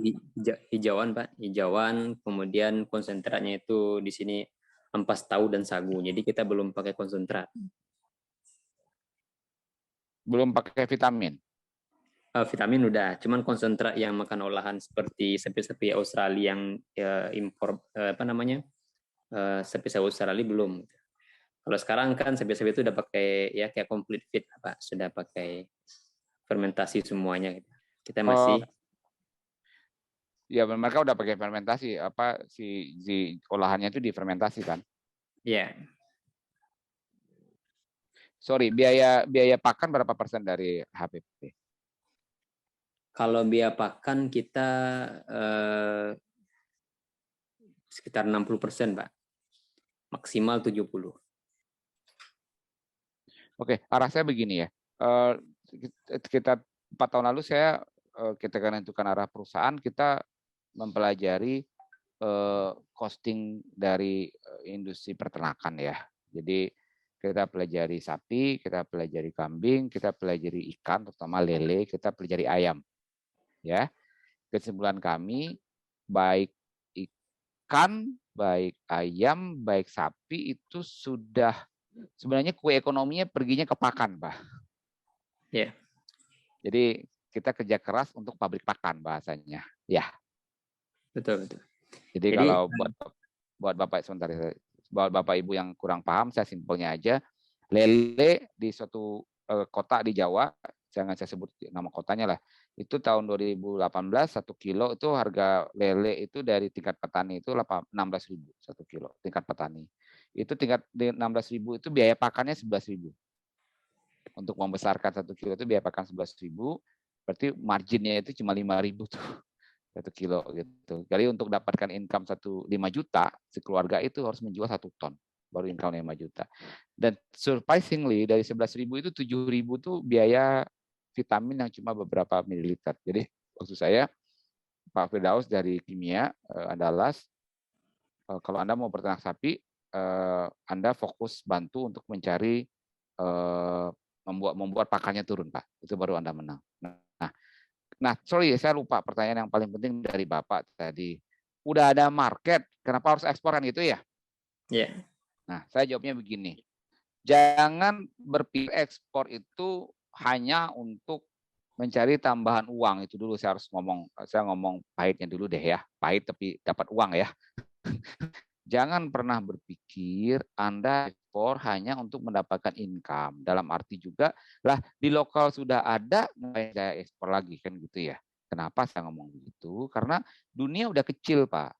hijauan Pak, hijauan, kemudian konsentratnya itu di sini ampas tahu dan sagu. Jadi kita belum pakai konsentrat. Belum pakai vitamin? Vitamin udah, cuman konsentrat yang makan olahan seperti sapi-sapi Australia yang impor sapi-sapi Australia belum. Kalau sekarang kan sapi-sapi itu udah pakai ya kayak complete feed Pak, sudah pakai fermentasi semuanya. Kita masih ya mereka udah pakai fermentasi, si olahannya itu difermentasi kan? Iya. Sorry, biaya pakan berapa persen dari HPP? Kalau biaya pakan kita sekitar 60% Pak, maksimal 70%. Oke, arah saya begini ya. Kita 4 tahun lalu kita menentukan arah perusahaan, kita mempelajari costing dari industri peternakan ya. Jadi kita pelajari sapi, kita pelajari kambing, kita pelajari ikan, terutama lele, kita pelajari ayam. Ya, kesimpulan kami baik ikan, baik ayam, baik sapi itu sudah sebenarnya kue ekonominya perginya ke pakan, Pak. Ya. Jadi kita kerja keras untuk pabrik pakan bahasanya. Ya. Betul. Jadi kalau buat Bapak sebentar, buat Bapak Ibu yang kurang paham, saya simpelnya aja. Lele di suatu kota di Jawa, jangan saya sebut nama kotanya lah, itu tahun 2018 1 kilo itu harga lele itu dari tingkat petani itu 16.000 1 kilo tingkat petani. Itu tingkat 16.000 itu biaya pakannya 11.000. Untuk membesarkan 1 kilo itu biaya pakan 11.000, berarti marginnya itu cuma 5.000 tuh 1 kilo gitu. Jadi untuk dapatkan income 5 juta, sekeluarga itu harus menjual 1 ton baru income 5 juta. Dan surprisingly dari 11.000 itu 7.000 tuh biaya vitamin yang cuma beberapa mililiter. Jadi waktu saya Pak Firdaus dari Kimia Andalas, kalau Anda mau berternak sapi, Anda fokus bantu untuk mencari membuat pakannya turun, Pak. Itu baru Anda menang. Nah, sorry saya lupa pertanyaan yang paling penting dari Bapak tadi. Udah ada market, kenapa harus ekspor kan gitu ya? Iya. Nah, saya jawabnya begini. Jangan berpikir ekspor itu hanya untuk mencari tambahan uang. Itu dulu saya harus ngomong pahitnya dulu deh ya. Pahit tapi dapat uang ya. Jangan pernah berpikir Anda ekspor hanya untuk mendapatkan income. Dalam arti juga, lah di lokal sudah ada, ngapain saya ekspor lagi kan gitu ya. Kenapa saya ngomong begitu? Karena dunia udah kecil, Pak.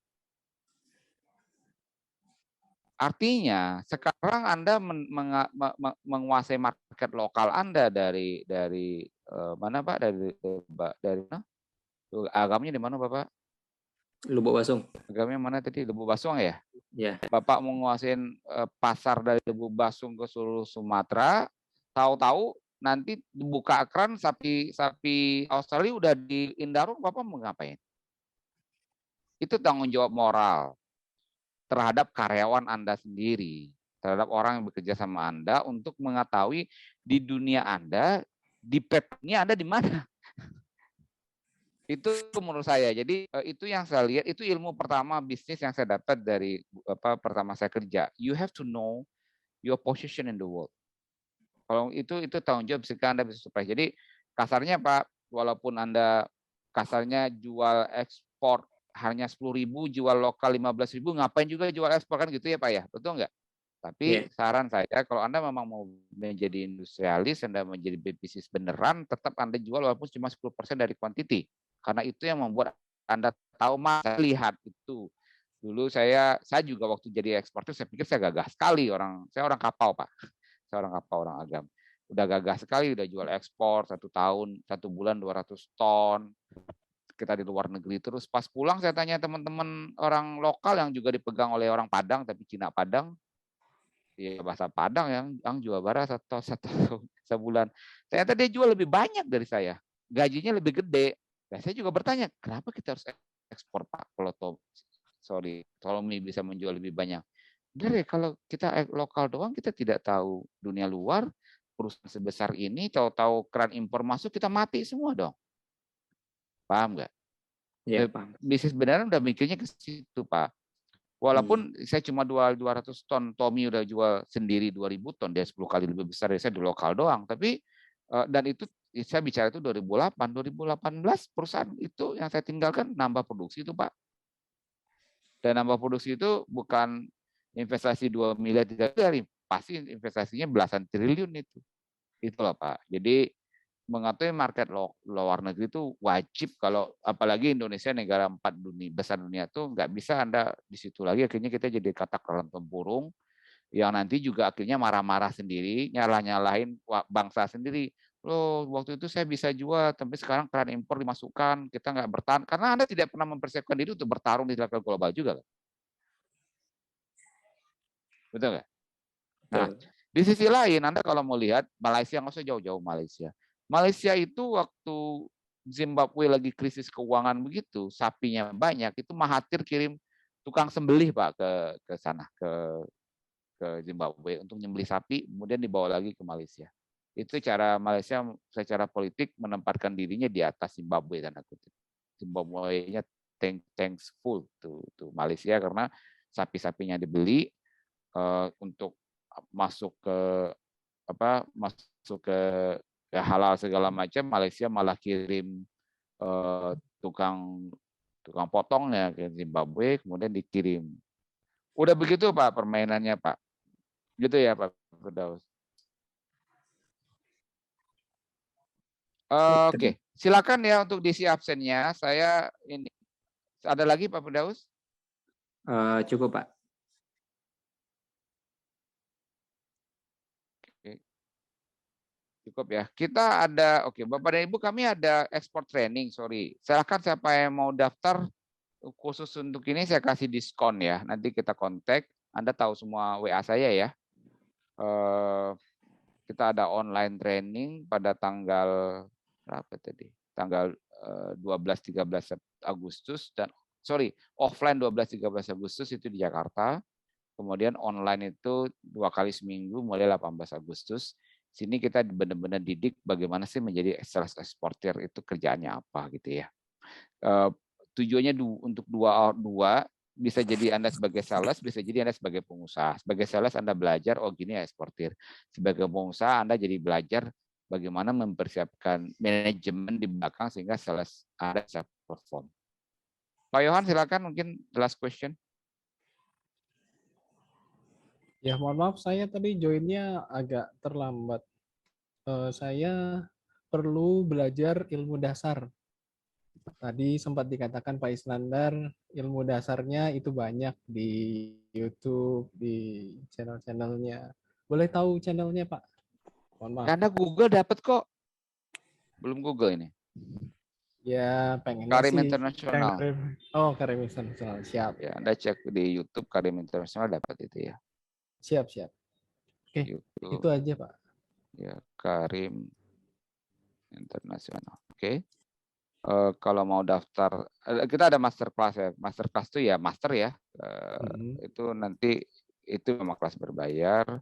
Artinya sekarang Anda menguasai market lokal Anda dari mana Pak? Dari mana? Agamnya di mana Bapak? Lubuk Basung. Agamnya mana tadi? Lubuk Basung ya? Ya. Bapak menguasai pasar dari Lubuk Basung ke seluruh Sumatera, tahu-tahu nanti buka keran sapi Australia udah di Indarung, Bapak mau ngapain? Itu tanggung jawab moral terhadap karyawan Anda sendiri, terhadap orang yang bekerja sama Anda untuk mengetahui di dunia Anda, di petnya Anda di mana. Itu menurut saya. Jadi itu yang saya lihat, itu ilmu pertama bisnis yang saya dapat dari pertama saya kerja. You have to know your position in the world. Kalau itu tanggung jawab jika Anda bisa surprise. Jadi kasarnya Pak, walaupun Anda kasarnya jual ekspor hanya 10.000, jual lokal 15.000, ngapain juga jual ekspor kan gitu ya Pak ya, betul nggak? Tapi saran saya kalau Anda memang mau menjadi industrialis, Anda menjadi bisnis beneran, tetap Anda jual walaupun cuma 10% dari kuantiti. Karena itu yang membuat Anda tahu, Mas, saya lihat itu. Dulu saya juga waktu jadi eksportir, saya pikir saya gagah sekali saya orang kapal Pak. Saya orang kapal, orang agam. Udah gagah sekali, udah jual ekspor 1 tahun, 1 bulan 200 ton. Kita di luar negeri terus. Pas pulang saya tanya teman-teman orang lokal yang juga dipegang oleh orang Padang, tapi Cina Padang, ya bahasa Padang yang Jawa Barat satu sebulan. Ternyata dia jual lebih banyak dari saya. Gajinya lebih gede. Dan saya juga bertanya, kenapa kita harus ekspor Pak? Kalau Mi bisa menjual lebih banyak. Dari kalau kita lokal doang, kita tidak tahu dunia luar, perusahaan sebesar ini, tahu-tahu keran impor masuk, kita mati semua dong. Paham nggak? Ya, paham. Bisnis beneran udah mikirnya ke situ, Pak. Walaupun saya cuma jual 200 ton, Tommy udah jual sendiri 2.000 ton, dia 10 kali lebih besar dari saya di lokal doang. Tapi dan itu saya bicara itu 2018 perusahaan itu yang saya tinggalkan nambah produksi itu Pak. Dan nambah produksi itu bukan investasi 2 miliar 3 miliar, pasti investasinya belasan triliun itu. Itulah Pak. Jadi mengetahui market luar negeri itu wajib, kalau apalagi Indonesia negara 4 besar dunia tuh nggak bisa Anda di situ lagi, akhirnya kita jadi katak dalam tempurung yang nanti juga akhirnya marah-marah sendiri, nyalah-nyalahin bangsa sendiri. Loh, waktu itu saya bisa jual, tapi sekarang keran impor dimasukkan, kita nggak bertahan karena Anda tidak pernah mempersiapkan diri untuk bertarung di level global juga. Betul nggak? Nah, di sisi lain Anda kalau mau lihat Malaysia, nggak usah jauh-jauh Malaysia. Malaysia itu waktu Zimbabwe lagi krisis keuangan begitu, sapinya banyak, itu Mahathir kirim tukang sembelih Pak ke sana, ke Zimbabwe untuk nyembelih sapi, kemudian dibawa lagi ke Malaysia. Itu cara Malaysia secara politik menempatkan dirinya di atas Zimbabwe, tanda kutip. Zimbabwe-nya thankful to Malaysia karena sapi-sapinya dibeli untuk masuk ke halal segala macam. Malaysia malah kirim tukang potongnya ke Zimbabwe, kemudian dikirim. Udah begitu Pak permainannya Pak. Gitu ya Pak Firdaus. Oke, silakan ya untuk diisi absennya. Saya ini ada lagi Pak Firdaus? Cukup Pak. Cukup ya. Kita ada, oke, Bapak dan Ibu, kami ada ekspor training, sorry. Silakan siapa yang mau daftar khusus untuk ini saya kasih diskon ya. Nanti kita kontak. Anda tahu semua WA saya ya. Kita ada online training pada tanggal berapa tadi? Tanggal 12-13 Agustus dan sorry, offline 12-13 Agustus itu di Jakarta. Kemudian online itu 2 kali seminggu mulai 18 Agustus. Sini kita benar-benar didik bagaimana sih menjadi sales eksportir itu kerjaannya apa gitu ya. Tujuannya untuk dua bisa jadi Anda sebagai sales, bisa jadi Anda sebagai pengusaha. Sebagai sales Anda belajar oh gini ya eksportir. Sebagai pengusaha Anda jadi belajar bagaimana mempersiapkan manajemen di belakang sehingga sales Anda bisa perform. Pak Yohan silakan mungkin the last question. Ya, mohon maaf saya tadi joinnya agak terlambat. Saya perlu belajar ilmu dasar. Tadi sempat dikatakan Pak Isnandar, ilmu dasarnya itu banyak di YouTube, di channel-channelnya. Boleh tahu channelnya, Pak? Mohon maaf. Anda Google dapat kok. Belum Google ini. Ya, pengennya Karim sih. Internasional. Oh, Karim Internasional. Siap. Ya, Anda cek di YouTube Karim Internasional dapat itu ya. Siap. Oke, YouTube. itu aja, Pak. Ya, Karim Internasional. Oke. Kalau mau daftar, kita ada master class ya. Master class itu ya master ya. Itu nanti itu memang kelas berbayar.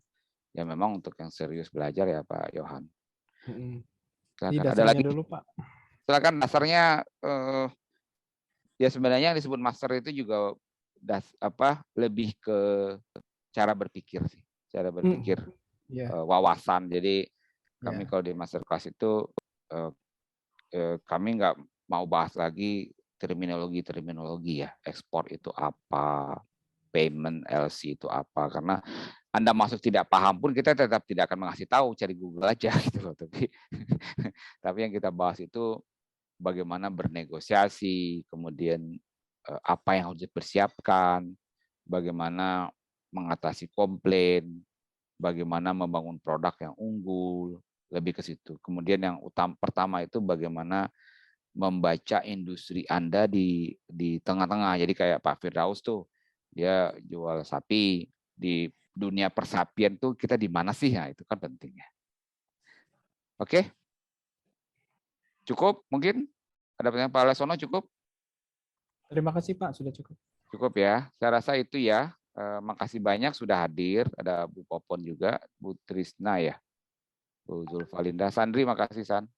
Ya memang untuk yang serius belajar ya Pak Yohan. Silakan. Ada lagi dulu, Pak. Silakan dasarnya. Ya sebenarnya yang disebut master itu juga lebih ke cara berpikir sih. Cara berpikir, wawasan. Jadi kami kalau di master class itu kami nggak mau bahas lagi terminologi ya. Ekspor itu apa, payment LC itu apa. Karena Anda masuk tidak paham pun kita tetap tidak akan mengasih tahu, cari Google aja gitu loh. Tapi yang kita bahas itu bagaimana bernegosiasi, kemudian apa yang harus dipersiapkan, bagaimana mengatasi komplain, bagaimana membangun produk yang unggul, lebih ke situ. Kemudian yang pertama itu bagaimana membaca industri Anda di tengah-tengah. Jadi kayak Pak Firdaus tuh, dia jual sapi, di dunia persapian tuh kita di mana sih? Nah, itu kan penting ya. Oke? Cukup mungkin? Ada pertanyaan Pak Lesono cukup? Terima kasih Pak, sudah cukup. Cukup ya. Saya rasa itu ya. Makasih banyak sudah hadir. Ada Bu Popon juga, Bu Trisna ya. Bu Zulfalinda. Sandri, makasih San.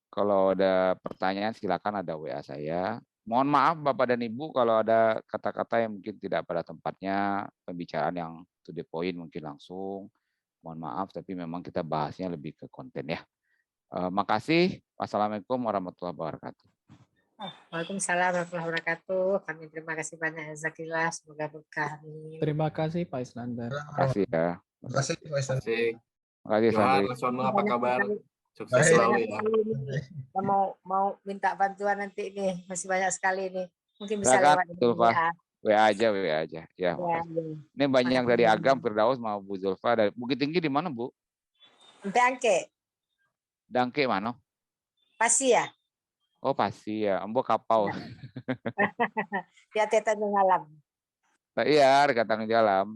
Kalau ada pertanyaan silakan ada WA saya. Mohon maaf Bapak dan Ibu kalau ada kata-kata yang mungkin tidak pada tempatnya, pembicaraan yang to the point mungkin langsung. Mohon maaf, tapi memang kita bahasnya lebih ke konten ya. Makasih. Wassalamualaikum warahmatullahi wabarakatuh. Waalaikumsalam warahmatullahi wabarakatuh. Kami terima kasih banyak Zakillah. Semoga berkah. Terima kasih Pak Isnandar. Terima kasih ya. Terima kasih Pak Isnandar. Terima kasih Sandri. Lesono apa kabar? Sukses Baik. selalu ya. Kita mau minta bantuan nanti nih, masih banyak sekali nih. Mungkin bisa Silakan, lewat Zulfa. WA. WA aja. Ya, Ya, makasih. Ini banyak dari Agam, Firdaus, mau Bu Zulfa. Dari Bukit Tinggi di mana, Bu? Sampai Angke, Dangke mana? pasti ya. Oh, pasti ya. Ambo Kapau. Di atas Tanjung Alam. Iya, dekat Tanjung Alam,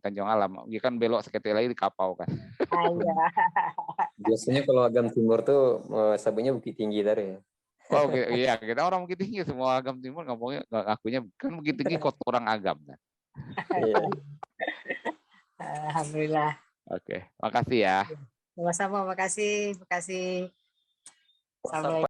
Tanjung Alam. Iya kan belok seketik lagi di Kapau kan. Iya. Biasanya kalau Agam Timur tuh sabunnya Bukit Tinggi tadi ya. Oh, iya, kita orang Bukit Tinggi, semua Agam Timur ngomongnya ngakunya kan Bukit Tinggi kota orang Agam kan. Iya. Alhamdulillah. Oke, makasih ya. Sama-sama, makasih. Sampai